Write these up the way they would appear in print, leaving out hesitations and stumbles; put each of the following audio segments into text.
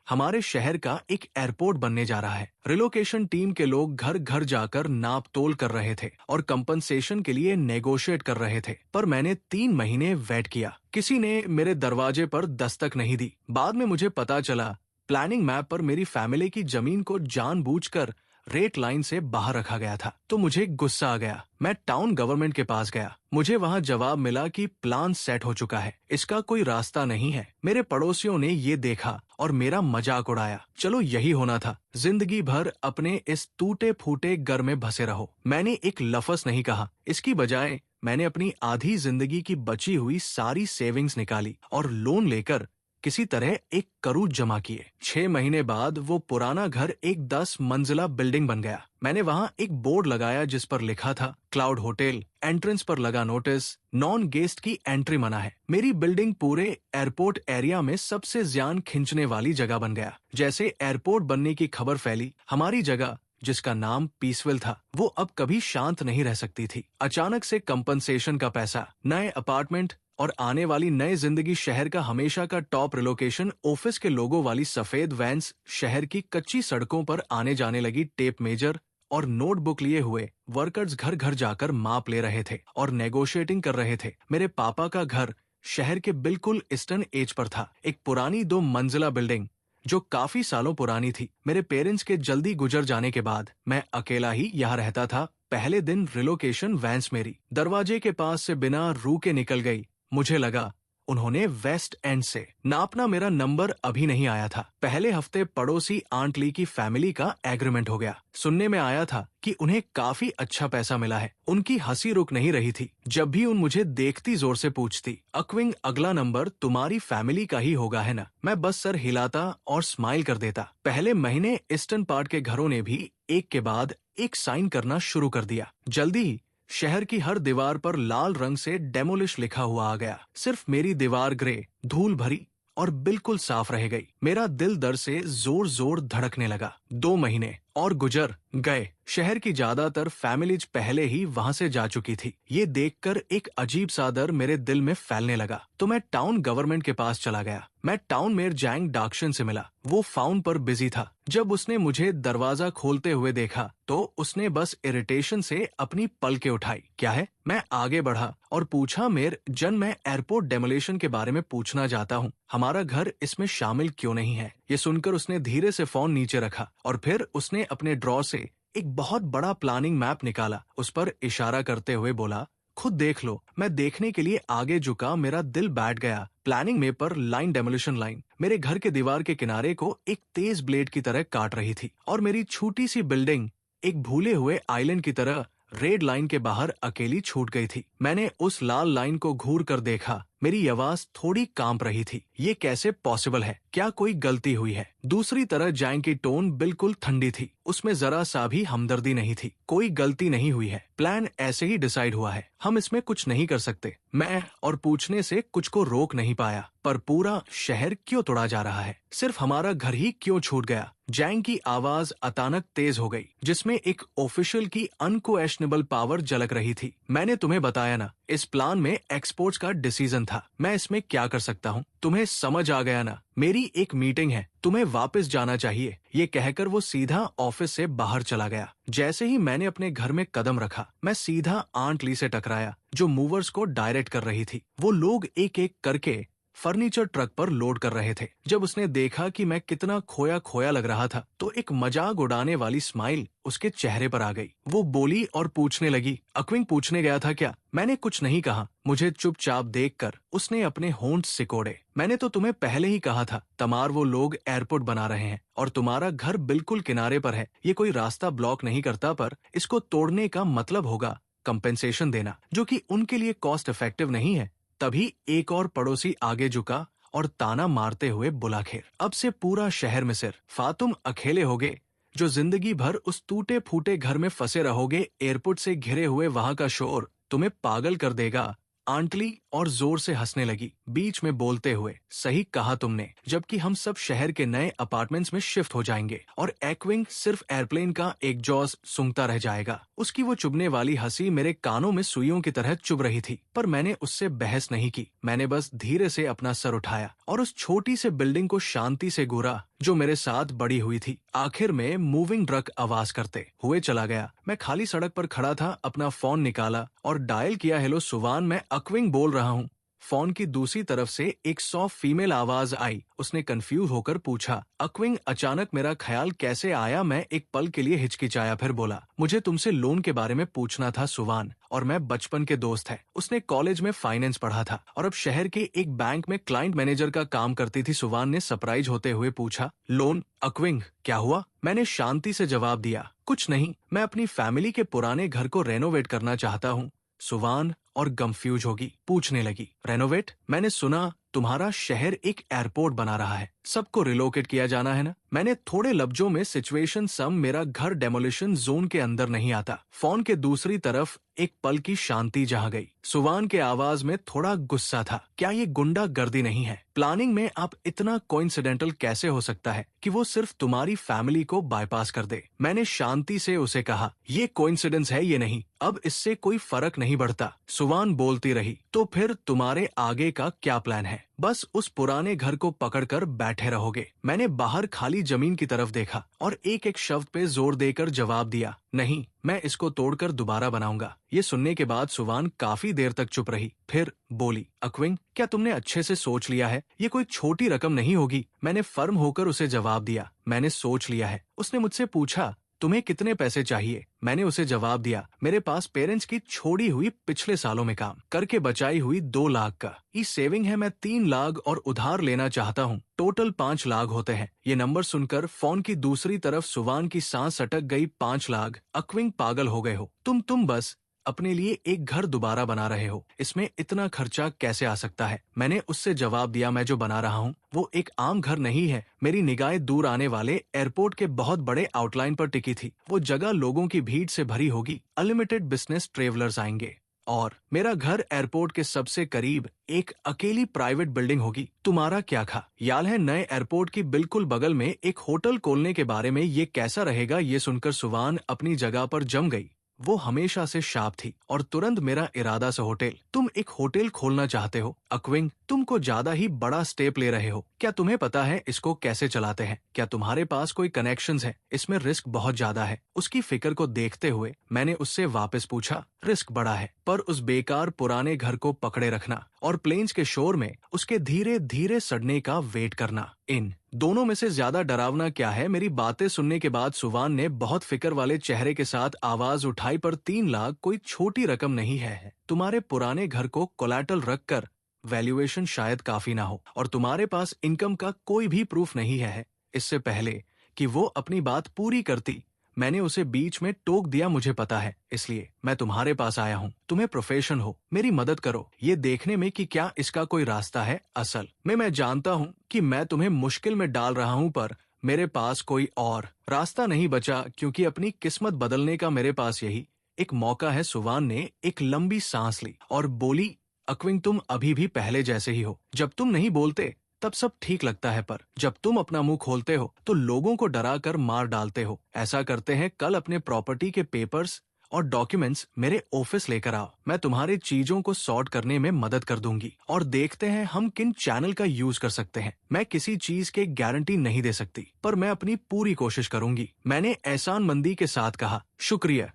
हमारे शहर का एक एयरपोर्ट बनने जा रहा है। रिलोकेशन टीम के लोग घर घर जाकर नाप तोल कर रहे थे और कंपनसेशन के लिए नेगोशिएट कर रहे थे, पर मैंने 3 महीने वेट किया। किसी ने मेरे दरवाजे पर दस्तक नहीं दी। बाद में मुझे पता चला प्लानिंग मैप पर मेरी फैमिली की जमीन को जानबूझकर रेट लाइन से बाहर रखा गया था। तो मुझे गुस्सा आ गया। मैं टाउन गवर्नमेंट के पास गया। मुझे वहां जवाब मिला कि प्लान सेट हो चुका है, इसका कोई रास्ता नहीं है। मेरे पड़ोसियों ने ये देखा और मेरा मजाक उड़ाया। चलो यही होना था, जिंदगी भर अपने इस टूटे फूटे घर में बसे रहो। मैंने एक लफ्ज नहीं कहा, इसकी बजाय मैंने अपनी आधी जिंदगी की बची हुई सारी सेविंग्स निकाली और लोन लेकर किसी तरह एक करोड़ जमा किए। 6 महीने बाद वो पुराना घर एक 10 मंजिला बिल्डिंग बन गया। मैंने वहाँ एक बोर्ड लगाया जिस पर लिखा था क्लाउड होटल। एंट्रेंस पर लगा नोटिस, नॉन गेस्ट की एंट्री मना है। मेरी बिल्डिंग पूरे एयरपोर्ट एरिया में सबसे ज्यादा खींचने वाली जगह बन गया। जैसे एयरपोर्ट बनने की खबर फैली, हमारी जगह जिसका नाम पीसविल था, वो अब कभी शांत नहीं रह सकती थी। अचानक से कंपनसेशन का पैसा, नए अपार्टमेंट और आने वाली नई जिंदगी, शहर का हमेशा का टॉप रिलोकेशन, ऑफिस के लोगों वाली सफेद वैन्स, शहर की कच्ची सड़कों पर आने जाने लगी टेप मेजर और नोटबुक लिए हुए वर्कर्स घर घर जाकर माप ले रहे थे और नेगोशिएटिंग कर रहे थे। मेरे पापा का घर शहर के बिल्कुल ईस्टर्न एज पर था, एक पुरानी 2 मंजिला बिल्डिंग जो काफी सालों पुरानी थी। मेरे पेरेंट्स के जल्दी गुजर जाने के बाद मैं अकेला ही यहाँ रहता था। पहले दिन रिलोकेशन वैन्स मेरी दरवाजे के पास से बिना रुके निकल गई। मुझे लगा उन्होंने वेस्ट एंड से नापना। मेरा नंबर अभी नहीं आया था। पहले हफ्ते पड़ोसी आंट ली की फैमिली का एग्रीमेंट हो गया। सुनने में आया था कि उन्हें काफी अच्छा पैसा मिला है। उनकी हंसी रुक नहीं रही थी। जब भी उन मुझे देखती जोर से पूछती, अक्विंग अगला नंबर तुम्हारी फैमिली का ही होगा है ना? मैं बस सर हिलाता और स्माइल कर देता। पहले महीने ईस्टर्न पार्ट के घरों ने भी एक के बाद एक साइन करना शुरू कर दिया। जल्दी ही शहर की हर दीवार पर लाल रंग से डेमोलिश लिखा हुआ आ गया। सिर्फ मेरी दीवार ग्रे, धूल भरी और बिल्कुल साफ रह गई। मेरा दिल दर्द से जोर जोर धड़कने लगा। 2 महीने और गुजर गए। शहर की ज्यादातर फैमिलीज पहले ही वहां से जा चुकी थी। ये देखकर एक अजीब सा डर मेरे दिल में फैलने लगा। तो मैं टाउन गवर्नमेंट के पास चला गया। मैं टाउन मेयर जैंग डाक्शन से मिला। वो फोन पर बिजी था। जब उसने मुझे दरवाजा खोलते हुए देखा तो उसने बस इरिटेशन से अपनी पलकें उठाई। क्या है? मैं आगे बढ़ा और पूछा, मेयर जन, मैं एयरपोर्ट डेमोलेशन के बारे में पूछना चाहता हूँ। हमारा घर इसमें शामिल क्यों नहीं है? ये सुनकर उसने धीरे से फोन नीचे रखा और फिर उसने अपने ड्रॉ से एक बहुत बड़ा प्लानिंग मैप निकाला। उस पर इशारा करते हुए बोला, खुद देख लो। मैं देखने के लिए आगे झुका। मेरा दिल बैठ गया। प्लानिंग में पर लाइन, डेमोलिशन लाइन मेरे घर के दीवार के किनारे को एक तेज ब्लेड की तरह काट रही थी और मेरी छोटी सी बिल्डिंग एक भूले हुए आइलैंड की तरह रेड लाइन के बाहर अकेली छूट गई थी। मैंने उस लाल लाइन को घूर कर देखा। मेरी आवाज थोड़ी कांप रही थी। ये कैसे पॉसिबल है? क्या कोई गलती हुई है? दूसरी तरह जैंग की टोन बिल्कुल ठंडी थी। उसमें जरा सा भी हमदर्दी नहीं थी। कोई गलती नहीं हुई है। प्लान ऐसे ही डिसाइड हुआ है। हम इसमें कुछ नहीं कर सकते। मैं और पूछने से कुछ को रोक नहीं पाया। पर पूरा शहर क्यों तोड़ा जा रहा है? सिर्फ हमारा घर ही क्यों छूट गया? जैंग की आवाज अचानक तेज हो गई, जिसमें एक ऑफिशियल की अनक्वेश्चनेबल पावर झलक रही थी। मैंने तुम्हें बताया ना, इस प्लान में एक्सपोर्ट्स का डिसीजन था। मैं इसमें क्या कर सकता हूँ? तुम्हें समझ आ गया ना? मेरी एक मीटिंग है, तुम्हें वापस जाना चाहिए। ये कहकर वो सीधा ऑफिस से बाहर चला गया। जैसे ही मैंने अपने घर में कदम रखा, मैं सीधा आंट ली से टकराया, जो मूवर्स को डायरेक्ट कर रही थी। वो लोग एक एक करके फर्नीचर ट्रक पर लोड कर रहे थे। जब उसने देखा कि मैं कितना खोया खोया लग रहा था, तो एक मजाक उड़ाने वाली स्माइल उसके चेहरे पर आ गई। वो बोली और पूछने लगी, अक्विंग पूछने गया था क्या? मैंने कुछ नहीं कहा। मुझे चुपचाप देखकर उसने अपने होंठ सिकोड़े। मैंने तो तुम्हें पहले ही कहा था, तमार वो लोग एयरपोर्ट बना रहे हैं और तुम्हारा घर बिल्कुल किनारे पर है। ये कोई रास्ता ब्लॉक नहीं करता, पर इसको तोड़ने का मतलब होगा कंपेंसेशन देना, जो कि उनके लिए कॉस्ट इफेक्टिव नहीं है। तभी एक और पड़ोसी आगे झुका और ताना मारते हुए बोला, खैर अब से पूरा शहर में सिर्फ तुम अकेले होगे जो जिंदगी भर उस टूटे फूटे घर में फंसे रहोगे। एयरपोर्ट से घिरे हुए वहां का शोर तुम्हें पागल कर देगा। आंटली और जोर से हंसने लगी, बीच में बोलते हुए, सही कहा तुमने। जबकि हम सब शहर के नए अपार्टमेंट्स में शिफ्ट हो जाएंगे और एक्विंग सिर्फ एयरप्लेन का एग्जॉस्ट सूंघता रह जाएगा। उसकी वो चुभने वाली हंसी मेरे कानों में सुइयों की तरह चुभ रही थी, पर मैंने उससे बहस नहीं की। मैंने बस धीरे से अपना सर उठाया और उस छोटी से बिल्डिंग को शांति से घूरा जो मेरे साथ बड़ी हुई थी। आखिर में मूविंग ट्रक आवाज करते हुए चला गया। मैं खाली सड़क पर खड़ा था, अपना फोन निकाला और डायल किया। हेलो सुवान, मैं अक्विंग बोल रहा हूँ। फोन की दूसरी तरफ से एक सॉफ्ट फीमेल आवाज आई। उसने कंफ्यूज होकर पूछा, अक्विंग। अचानक मेरा ख्याल कैसे आया। मैं एक पल के लिए हिचकिचाया, फिर बोला, मुझे तुमसे लोन के बारे में पूछना था सुवान, और मैं बचपन के दोस्त है। उसने कॉलेज में फाइनेंस पढ़ा था और अब शहर के एक बैंक में क्लाइंट मैनेजर का काम करती थी। सुवान ने सरप्राइज होते हुए पूछा, लोन? अक्विंग, क्या हुआ? मैंने शांति से जवाब दिया, कुछ नहीं, मैं अपनी फैमिली के पुराने घर को रेनोवेट करना चाहता हूँ। सुवान और कंफ्यूज होगी पूछने लगी, रेनोवेट? मैंने सुना तुम्हारा शहर एक एयरपोर्ट बना रहा है, सबको रिलोकेट किया जाना है ना? मैंने थोड़े लफ्जों में सिचुएशन मेरा घर डेमोलिशन जोन के अंदर नहीं आता। फोन के दूसरी तरफ एक पल की शांति जहाँ गई। सुवान के आवाज में थोड़ा गुस्सा था। क्या ये गुंडागर्दी नहीं है? प्लानिंग में आप इतना कोइंसिडेंटल कैसे हो सकता है कि वो सिर्फ तुम्हारी फैमिली को बाईपास कर दे? मैंने शांति से उसे कहा, ये कोइंसिडेंस है, ये नहीं। अब इससे कोई फर्क नहीं पड़ता। सुवान बोलती रही, तो फिर तुम्हारे आगे का क्या प्लान है? बस उस पुराने घर को पकड़कर बैठे रहोगे? मैंने बाहर खाली जमीन की तरफ देखा और एक एक शब्द पे जोर देकर जवाब दिया, नहीं, मैं इसको तोड़कर दोबारा बनाऊंगा। ये सुनने के बाद सुवान काफी देर तक चुप रही, फिर बोली, अक्विंग, क्या तुमने अच्छे से सोच लिया है? ये कोई छोटी रकम नहीं होगी। मैंने फर्म होकर उसे जवाब दिया, मैंने सोच लिया है। उसने मुझसे पूछा, तुम्हें कितने पैसे चाहिए? मैंने उसे जवाब दिया, मेरे पास पेरेंट्स की छोड़ी हुई पिछले सालों में काम करके बचाई हुई 2 लाख का ई सेविंग है। मैं 3 लाख और उधार लेना चाहता हूँ। टोटल 5 लाख होते हैं। ये नंबर सुनकर फोन की दूसरी तरफ सुवान की सांस अटक गई। 5 लाख? अक्विंग, पागल हो गए हो तुम बस अपने लिए एक घर दोबारा बना रहे हो। इसमें इतना खर्चा कैसे आ सकता है? मैंने उससे जवाब दिया, मैं जो बना रहा हूँ वो एक आम घर नहीं है। मेरी निगाहें दूर आने वाले एयरपोर्ट के बहुत बड़े आउटलाइन पर टिकी थी। वो जगह लोगों की भीड़ से भरी होगी, अनलिमिटेड बिजनेस ट्रेवलर्स आएंगे, और मेरा घर एयरपोर्ट के सबसे करीब एक अकेली प्राइवेट बिल्डिंग होगी। तुम्हारा क्या ख्याल है नए एयरपोर्ट की बिल्कुल बगल में एक होटल खोलने के बारे में? ये कैसा रहेगा? ये सुनकर सुवान अपनी जगह पर जम गई। वो हमेशा से शाप थी और तुरंत मेरा इरादा से होटल। तुम एक होटल खोलना चाहते हो? अक्विंग, तुमको ज्यादा ही बड़ा स्टेप ले रहे हो। क्या तुम्हें पता है इसको कैसे चलाते हैं? क्या तुम्हारे पास कोई कनेक्शंस है? इसमें रिस्क बहुत ज्यादा है। उसकी फिक्र को देखते हुए मैंने उससे वापस पूछा, रिस्क बड़ा है, पर उस बेकार पुराने घर को पकड़े रखना और प्लेन्स के शोर में उसके धीरे धीरे सड़ने का वेट करना, इन दोनों में से ज्यादा डरावना क्या है? मेरी बातें सुनने के बाद सुवान ने बहुत फिक्र वाले चेहरे के साथ आवाज उठाई, पर 3 लाख कोई छोटी रकम नहीं है। तुम्हारे पुराने घर को कोलैटरल रखकर वैल्यूएशन शायद काफी ना हो, और तुम्हारे पास इनकम का कोई भी प्रूफ नहीं है। इससे पहले कि वो अपनी बात पूरी करती, मैंने उसे बीच में टोक दिया, मुझे पता है, इसलिए मैं तुम्हारे पास आया हूँ। तुम्हें प्रोफेशन हो, मेरी मदद करो ये देखने में कि क्या इसका कोई रास्ता है। असल में मैं जानता हूँ कि मैं तुम्हें मुश्किल में डाल रहा हूँ, पर मेरे पास कोई और रास्ता नहीं बचा, क्योंकि अपनी किस्मत बदलने का मेरे पास यही एक मौका है। सुवान ने एक लंबी सांस ली और बोली, अक्विंग, तुम अभी भी पहले जैसे ही हो। जब तुम नहीं बोलते तब सब ठीक लगता है, पर जब तुम अपना मुंह खोलते हो तो लोगों को डरा कर मार डालते हो। ऐसा करते हैं, कल अपने प्रॉपर्टी के पेपर्स और डॉक्यूमेंट्स मेरे ऑफिस लेकर आओ। मैं तुम्हारे चीजों को सॉर्ट करने में मदद कर दूंगी और देखते हैं हम किन चैनल का यूज कर सकते हैं। मैं किसी चीज के गारंटी नहीं दे सकती, पर मैं अपनी पूरी कोशिश करूंगी। मैंने एहसानमंदी के साथ कहा, शुक्रिया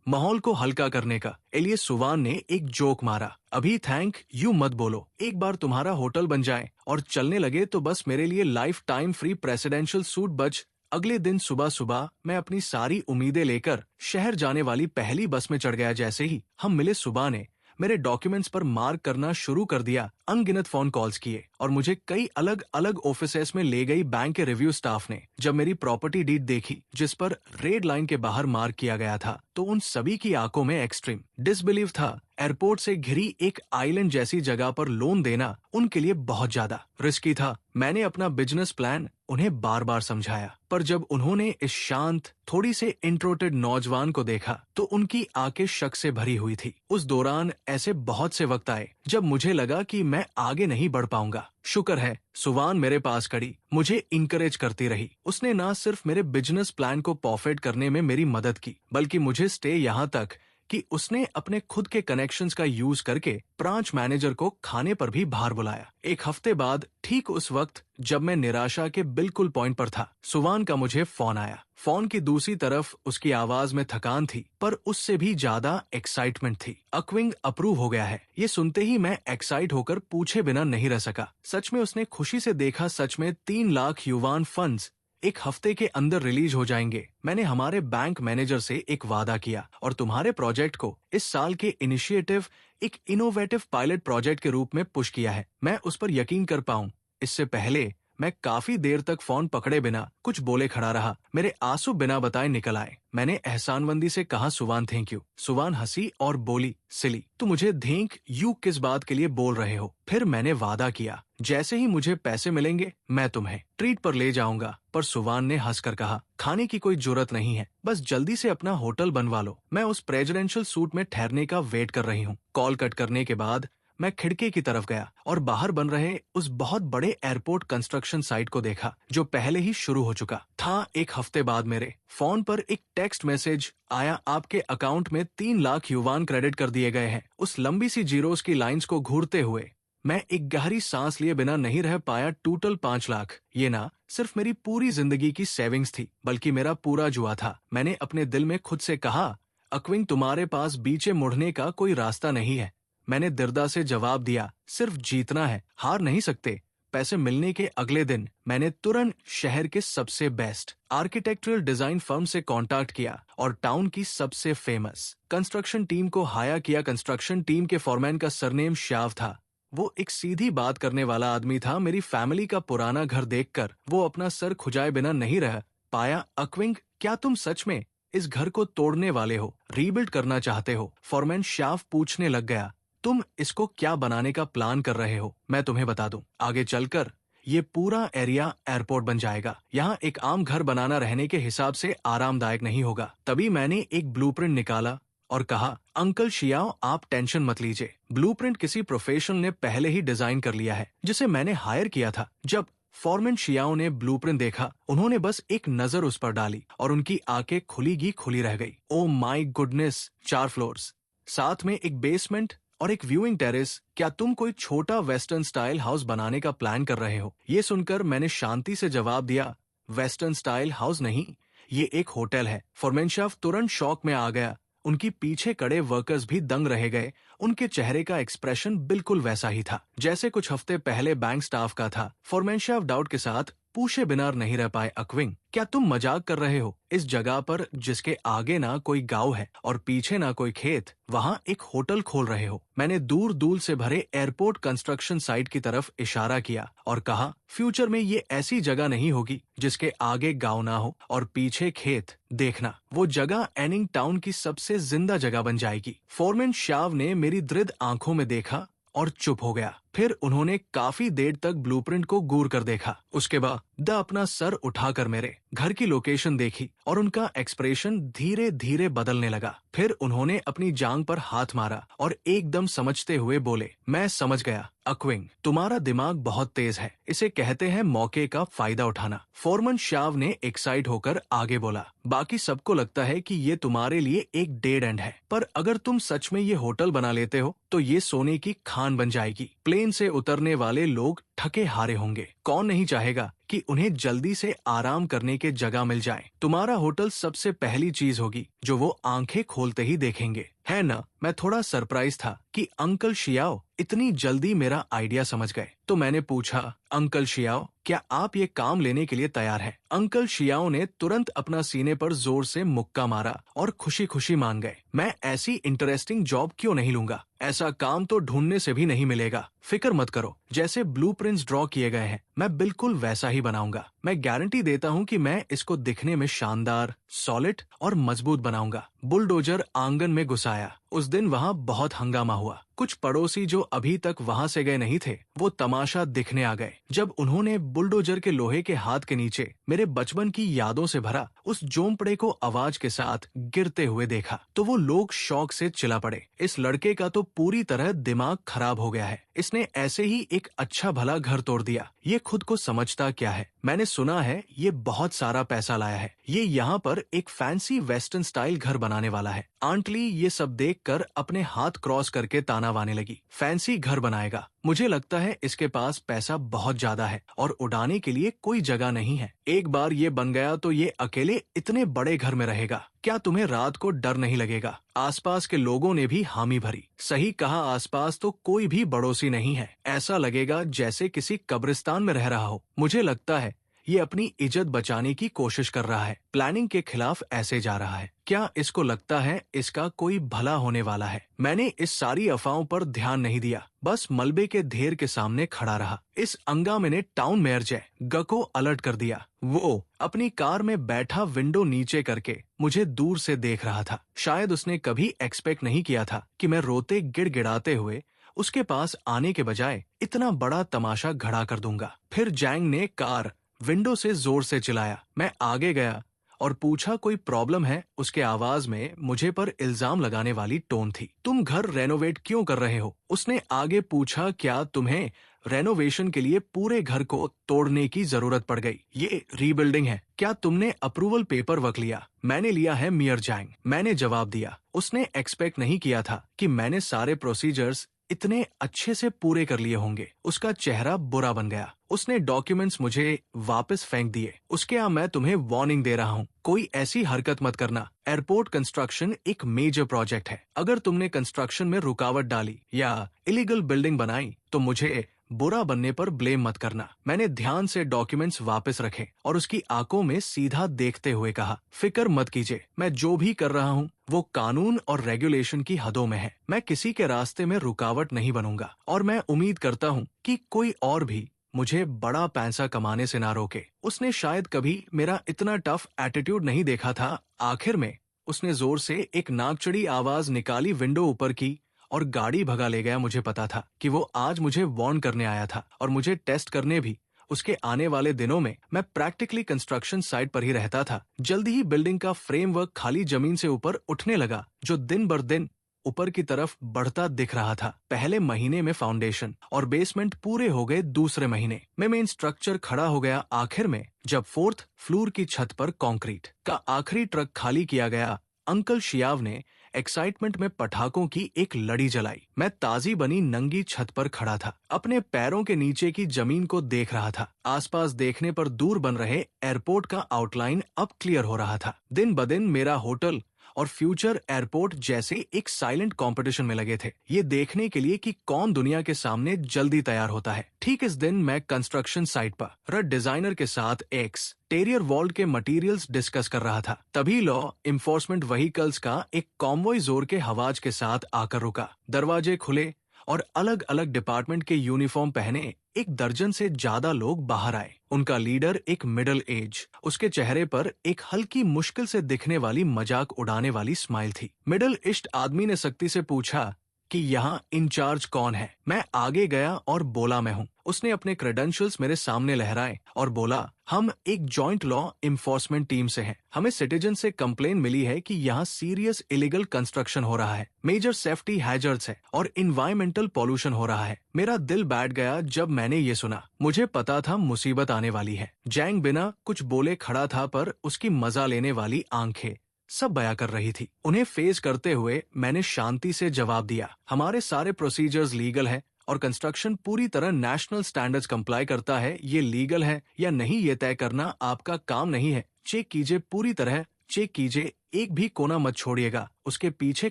माहौल को हल्का करने का। एलियस सुवान ने एक जोक मारा, अभी थैंक यू मत बोलो। एक बार तुम्हारा होटल बन जाए और चलने लगे तो बस मेरे लिए life time free presidential suite बच। अगले दिन सुबह सुबह मैं अपनी सारी उम्मीदें लेकर शहर जाने वाली पहली बस में चढ़ गया। जैसे ही हम मिले, सुबह ने मेरे डॉक्यूमेंट्स पर मार्क करना शुरू कर दिया। अनगिनत फोन कॉल्स किए और मुझे कई अलग अलग ऑफिसेस में ले गई बैंक के रिव्यू स्टाफ ने। जब मेरी प्रॉपर्टी डीड देखी जिस पर रेड लाइन के बाहर मार्क किया गया था, तो उन सभी की आंखों में एक्सट्रीम डिसबिलीव था। एयरपोर्ट से घिरी एक आइलैंड जैसी जगह पर लोन देना उनके लिए बहुत ज्यादा रिस्की था। मैंने अपना बिजनेस प्लान उन्हें बार बार समझाया, पर जब उन्होंने इस शांत, थोड़ी से इंट्रोवर्टेड नौजवान को देखा तो उनकी आंखें शक से भरी हुई थी। उस दौरान ऐसे बहुत से वक्त आए जब मुझे लगा कि मैं आगे नहीं बढ़ पाऊंगा। शुक्र है सुवान मेरे पास खड़ी मुझे इंकरेज करती रही। उसने न सिर्फ मेरे बिजनेस प्लान को परफेक्ट करने में मेरी मदद की, बल्कि मुझे स्टे यहाँ तक कि उसने अपने खुद के कनेक्शंस का यूज करके ब्रांच मैनेजर को खाने पर भी बाहर बुलाया। एक हफ्ते बाद ठीक उस वक्त जब मैं निराशा के बिल्कुल पॉइंट पर था, सुवान का मुझे फोन आया। फोन की दूसरी तरफ उसकी आवाज में थकान थी, पर उससे भी ज्यादा एक्साइटमेंट थी। अक्विंग अप्रूव हो गया है। ये सुनते ही मैं एक्साइट होकर पूछे बिना नहीं रह सका। सच में उसने खुशी से देखा। सच में 3 लाख युवान फंड्स एक हफ्ते के अंदर रिलीज हो जाएंगे। मैंने हमारे बैंक मैनेजर से एक वादा किया और तुम्हारे प्रोजेक्ट को इस साल के इनिशिएटिव एक इनोवेटिव पायलट प्रोजेक्ट के रूप में पुश किया है। मैं उस पर यकीन कर पाऊं, इससे पहले मैं काफी देर तक फोन पकड़े बिना कुछ बोले खड़ा रहा। मेरे आंसू बिना बताए निकल आए। मैंने एहसानमंदी से कहा, सुवान थैंक यू। सुवान हंसी और बोली, सिली, तू मुझे थैंक यू किस बात के लिए बोल रहे हो? फिर मैंने वादा किया, जैसे ही मुझे पैसे मिलेंगे मैं तुम्हें ट्रीट पर ले जाऊंगा। पर सुवान ने हंसकर कहा, खाने की कोई जरूरत नहीं है, बस जल्दी से अपना होटल बनवा लो। मैं उस प्रेसिडेंशियल सूट में ठहरने का वेट कर रही हूँ। कॉल कट करने के बाद मैं खिड़की की तरफ गया और बाहर बन रहे उस बहुत बड़े एयरपोर्ट कंस्ट्रक्शन साइट को देखा, जो पहले ही शुरू हो चुका था। एक हफ्ते बाद मेरे फोन पर एक टेक्स्ट मैसेज आया, आपके अकाउंट में 3 लाख युवान क्रेडिट कर दिए गए हैं। उस लंबी सी जीरोस की लाइंस को घूरते हुए मैं एक गहरी सांस लिए बिना नहीं रह पाया। टोटल 5 लाख। ये ना सिर्फ मेरी पूरी जिंदगी की सेविंग्स थी, बल्कि मेरा पूरा जुआ था। मैंने अपने दिल में खुद से कहा, अक्विंग, तुम्हारे पास बीचे मुड़ने का कोई रास्ता नहीं है। मैंने दृढ़ता से जवाब दिया, सिर्फ जीतना है, हार नहीं सकते। पैसे मिलने के अगले दिन मैंने तुरंत शहर के सबसे बेस्ट आर्किटेक्चरल डिजाइन फर्म से कांटेक्ट किया और टाउन की सबसे फेमस कंस्ट्रक्शन टीम को हायर किया। कंस्ट्रक्शन टीम के फॉरमैन का सरनेम श्याव था। वो एक सीधी बात करने वाला आदमी था। मेरी फैमिली का पुराना घर देखकर वो अपना सर खुजाए बिना नहीं रह पाया। अक्विंग, क्या तुम सच में इस घर को तोड़ने वाले हो, रीबिल्ड करना चाहते हो? फॉरमैन श्याव पूछने लग गया, तुम इसको क्या बनाने का प्लान कर रहे हो? मैं तुम्हें बता दूं, आगे चलकर ये पूरा एरिया एयरपोर्ट बन जाएगा। यहाँ एक आम घर बनाना रहने के हिसाब से आरामदायक नहीं होगा। तभी मैंने एक ब्लूप्रिंट निकाला और कहा, अंकल शियाओ, आप टेंशन मत लीजिए। ब्लूप्रिंट किसी प्रोफेशनल ने पहले ही डिजाइन कर लिया है, जिसे मैंने हायर किया था। जब फॉरमैन शियाओ ने ब्लूप्रिंट देखा, उन्होंने बस एक नजर उस पर डाली और उनकी आंखें खुली की खुली रह गई। ओ माय गुडनेस, 4 फ्लोर्स, साथ में एक बेसमेंट और एक व्यूइंग टेरेस। क्या तुम कोई छोटा वेस्टर्न स्टाइल हाउस बनाने का प्लान कर रहे हो? ये सुनकर मैंने शांति से जवाब दिया, वेस्टर्न स्टाइल हाउस नहीं, ये एक होटल है। फॉरमैन शाफ तुरंत शॉक में आ गया। उनकी पीछे खड़े वर्कर्स भी दंग रह गए। उनके चेहरे का एक्सप्रेशन बिल्कुल वैसा ही था जैसे कुछ हफ्ते पहले बैंक स्टाफ का था। फॉरमैन शाफ डाउट के साथ पूछे बिना नहीं रह पाए, अक्विंग, क्या तुम मजाक कर रहे हो? इस जगह पर जिसके आगे ना कोई गांव है और पीछे ना कोई खेत, वहाँ एक होटल खोल रहे हो? मैंने दूर दूर से भरे एयरपोर्ट कंस्ट्रक्शन साइट की तरफ इशारा किया और कहा, फ्यूचर में ये ऐसी जगह नहीं होगी जिसके आगे गांव ना हो और पीछे खेत। देखना, वो जगह एनिंग टाउन की सबसे जिंदा जगह बन जाएगी। फॉरमैन शाव ने मेरी दृढ़ आंखों में देखा और चुप हो गया। फिर उन्होंने काफी देर तक ब्लूप्रिंट को गौर कर देखा। उसके बाद अपना सर उठाकर मेरे घर की लोकेशन देखी और उनका एक्सप्रेशन धीरे धीरे बदलने लगा। फिर उन्होंने अपनी जांघ पर हाथ मारा और एकदम समझते हुए बोले, मैं समझ गया अक्विंग, तुम्हारा दिमाग बहुत तेज है। इसे कहते हैं मौके का फायदा उठाना। फॉरमैन शाव ने एक्साइट होकर आगे बोला, बाकी सबको लगता है कि ये तुम्हारे लिए एक डेड एंड है, पर अगर तुम सच में ये होटल बना लेते हो तो ये सोने की खान बन जाएगी। प्लेन से उतरने वाले लोग थके हारे होंगे। कौन नहीं चाहेगा कि उन्हें जल्दी से आराम करने के जगह मिल जाए? तुम्हारा होटल सबसे पहली चीज होगी जो वो आंखें खोलते ही देखेंगे, है ना? मैं थोड़ा सरप्राइज था कि अंकल शियाओ इतनी जल्दी मेरा आइडिया समझ गए। तो मैंने पूछा, अंकल शियाओ, क्या आप ये काम लेने के लिए तैयार हैं? अंकल शियाओ ने तुरंत अपना सीने पर जोर से मुक्का मारा और खुशी खुशी मान गए। मैं ऐसी इंटरेस्टिंग जॉब क्यों नहीं लूंगा? ऐसा काम तो ढूंढने से भी नहीं मिलेगा। फिक्र मत करो, जैसे ब्लूप्रिंट्स ड्रॉ किए गए हैं मैं बिल्कुल वैसा ही बनाऊंगा। मैं गारंटी देता हूँ कि मैं इसको दिखने में शानदार, सॉलिड और मजबूत बनाऊंगा। बुलडोजर आंगन में घुसाया उस दिन वहाँ बहुत हंगामा हुआ। कुछ पड़ोसी जो अभी तक वहाँ से गए नहीं थे, वो तमाशा दिखने आ गए। जब उन्होंने बुलडोजर के लोहे के हाथ के नीचे मेरे बचपन की यादों से भरा उस जोमपड़े को आवाज के साथ गिरते हुए देखा, तो वो लोग शौक से चिल्ला पड़े, इस लड़के का तो पूरी तरह दिमाग खराब हो गया है, इसने ऐसे ही एक अच्छा भला घर तोड़ दिया, ये खुद को समझता क्या है। मैंने सुना है ये बहुत सारा पैसा लाया है, ये यहाँ पर एक फैंसी वेस्टर्न स्टाइल घर बनाने वाला है। आंटली ये सब देखकर अपने हाथ क्रॉस करके ताना वाने लगी, फैंसी घर बनाएगा, मुझे लगता है इसके पास पैसा बहुत ज्यादा है और उड़ाने के लिए कोई जगह नहीं है। एक बार ये बन गया तो ये अकेले इतने बड़े घर में रहेगा, क्या तुम्हें रात को डर नहीं लगेगा? आसपास के लोगों ने भी हामी भरी। सही कहा, आसपास तो कोई भी पड़ोसी नहीं है, ऐसा लगेगा जैसे किसी कब्रिस्तान में रह रहा हो। मुझे लगता है ये अपनी इज्जत बचाने की कोशिश कर रहा है, प्लानिंग के खिलाफ ऐसे जा रहा है। क्या इसको लगता है इसका कोई भला होने वाला है? मैंने इस सारी अफवाहों पर ध्यान नहीं दिया, बस मलबे के ढेर के सामने खड़ा रहा। इस हंगामे ने टाउन मेयर जय ग को अलर्ट कर दिया। वो अपनी कार में बैठा विंडो नीचे करके मुझे दूर से देख रहा था। शायद उसने कभी एक्सपेक्ट नहीं किया था कि मैं रोते गिड़गिड़ाते हुए उसके पास आने के बजाय इतना बड़ा तमाशा खड़ा कर दूंगा। फिर जैंग ने कार विंडो से जोर से चिल्लाया। मैं आगे गया और पूछा कोई प्रॉब्लम है? उसके आवाज में मुझे पर इल्जाम लगाने वाली टोन थी। तुम घर रेनोवेट क्यों कर रहे हो? उसने आगे पूछा। क्या तुम्हें रेनोवेशन के लिए पूरे घर को तोड़ने की जरूरत पड़ गई? ये रीबिल्डिंग है, क्या तुमने अप्रूवल पेपर वर्क लिया? मैंने लिया है मियर जैंग, मैंने जवाब दिया। उसने एक्सपेक्ट नहीं किया था कि मैंने सारे प्रोसीजर्स इतने अच्छे से पूरे कर लिए होंगे। उसका चेहरा बुरा बन गया। उसने डॉक्यूमेंट्स मुझे वापस फेंक दिए। उसके यहाँ मैं तुम्हें वार्निंग दे रहा हूँ, कोई ऐसी हरकत मत करना। एयरपोर्ट कंस्ट्रक्शन एक मेजर प्रोजेक्ट है, अगर तुमने कंस्ट्रक्शन में रुकावट डाली या इलीगल बिल्डिंग बनाई तो मुझे बुरा बनने पर ब्लेम मत करना। मैंने ध्यान से डॉक्यूमेंट्स वापस रखे और उसकी आंखों में सीधा देखते हुए कहा, फिक्र मत कीजिए, मैं जो भी कर रहा हूँ वो कानून और रेगुलेशन की हदों में है। मैं किसी के रास्ते में रुकावट नहीं बनूंगा और मैं उम्मीद करता हूँ कि कोई और भी मुझे बड़ा पैसा कमाने से ना रोके। उसने शायद कभी मेरा इतना टफ एटीट्यूड नहीं देखा था। आखिर में उसने जोर से एक नाकचड़ी आवाज निकाली, विंडो ऊपर की और गाड़ी भगा ले गया। मुझे पता था कि वो आज मुझे वार्न करने आया था और मुझे टेस्ट करने भी। उसके आने वाले दिनों में मैं प्रैक्टिकली कंस्ट्रक्शन साइट पर ही रहता था। जल्दी ही बिल्डिंग का फ्रेमवर्क खाली जमीन से ऊपर उठने लगा, जो दिन बर दिन ऊपर की तरफ बढ़ता दिख रहा था। पहले महीने में फाउंडेशन और बेसमेंट पूरे हो गए, दूसरे महीने में मेन स्ट्रक्चर खड़ा हो गया। आखिर में जब 4th फ्लोर की छत पर कंक्रीट का आखिरी ट्रक खाली किया गया, अंकल शियाव ने एक्साइटमेंट में पटाखों की एक लड़ी जलाई। मैं ताजी बनी नंगी छत पर खड़ा था, अपने पैरों के नीचे की जमीन को देख रहा था। आसपास देखने पर दूर बन रहे एयरपोर्ट का आउटलाइन अब क्लियर हो रहा था। दिन ब दिन मेरा होटल और फ्यूचर एयरपोर्ट जैसे एक साइलेंट कंपटीशन में लगे थे, ये देखने के लिए कि कौन दुनिया के सामने जल्दी तैयार होता है। ठीक इस दिन मैं कंस्ट्रक्शन साइट पर डिजाइनर के साथ एक्सटीरियर वॉल के मटेरियल्स डिस्कस कर रहा था। तभी लॉ इन्फोर्समेंट व्हीकल्स का एक कॉन्वॉय जोर के हवाज के साथ आकर रुका। दरवाजे खुले और अलग अलग डिपार्टमेंट के यूनिफॉर्म पहने एक दर्जन से ज्यादा लोग बाहर आए। उनका लीडर एक मिडिल एज, उसके चेहरे पर एक हल्की मुश्किल से दिखने वाली मजाक उड़ाने वाली स्माइल थी। मिडिल ईस्ट आदमी ने सख्ती से पूछा कि यहाँ इंचार्ज कौन है? मैं आगे गया और बोला, मैं हूँ। उसने अपने क्रेडेंशियल्स मेरे सामने लहराए और बोला, हम एक जॉइंट लॉ इन्फोर्समेंट टीम से हैं। हमें सिटीजन से कंप्लेन मिली है कि यहाँ सीरियस इलीगल कंस्ट्रक्शन हो रहा है, मेजर सेफ्टी हैजर्ड्स है और इन्वायरमेंटल पॉल्यूशन हो रहा है। मेरा दिल बैठ गया जब मैंने ये सुना। मुझे पता था मुसीबत आने वाली है। जैंग बिना कुछ बोले खड़ा था, पर उसकी मजा लेने वाली आंखें सब बयां कर रही थी। उन्हें फेस करते हुए मैंने शांति से जवाब दिया, हमारे सारे प्रोसीजर्स लीगल है और कंस्ट्रक्शन पूरी तरह नेशनल स्टैंडर्ड्स कंप्लाई करता है। ये लीगल है या नहीं ये तय करना आपका काम नहीं है। चेक कीजिए, पूरी तरह चेक कीजिए, एक भी कोना मत छोड़िएगा। उसके पीछे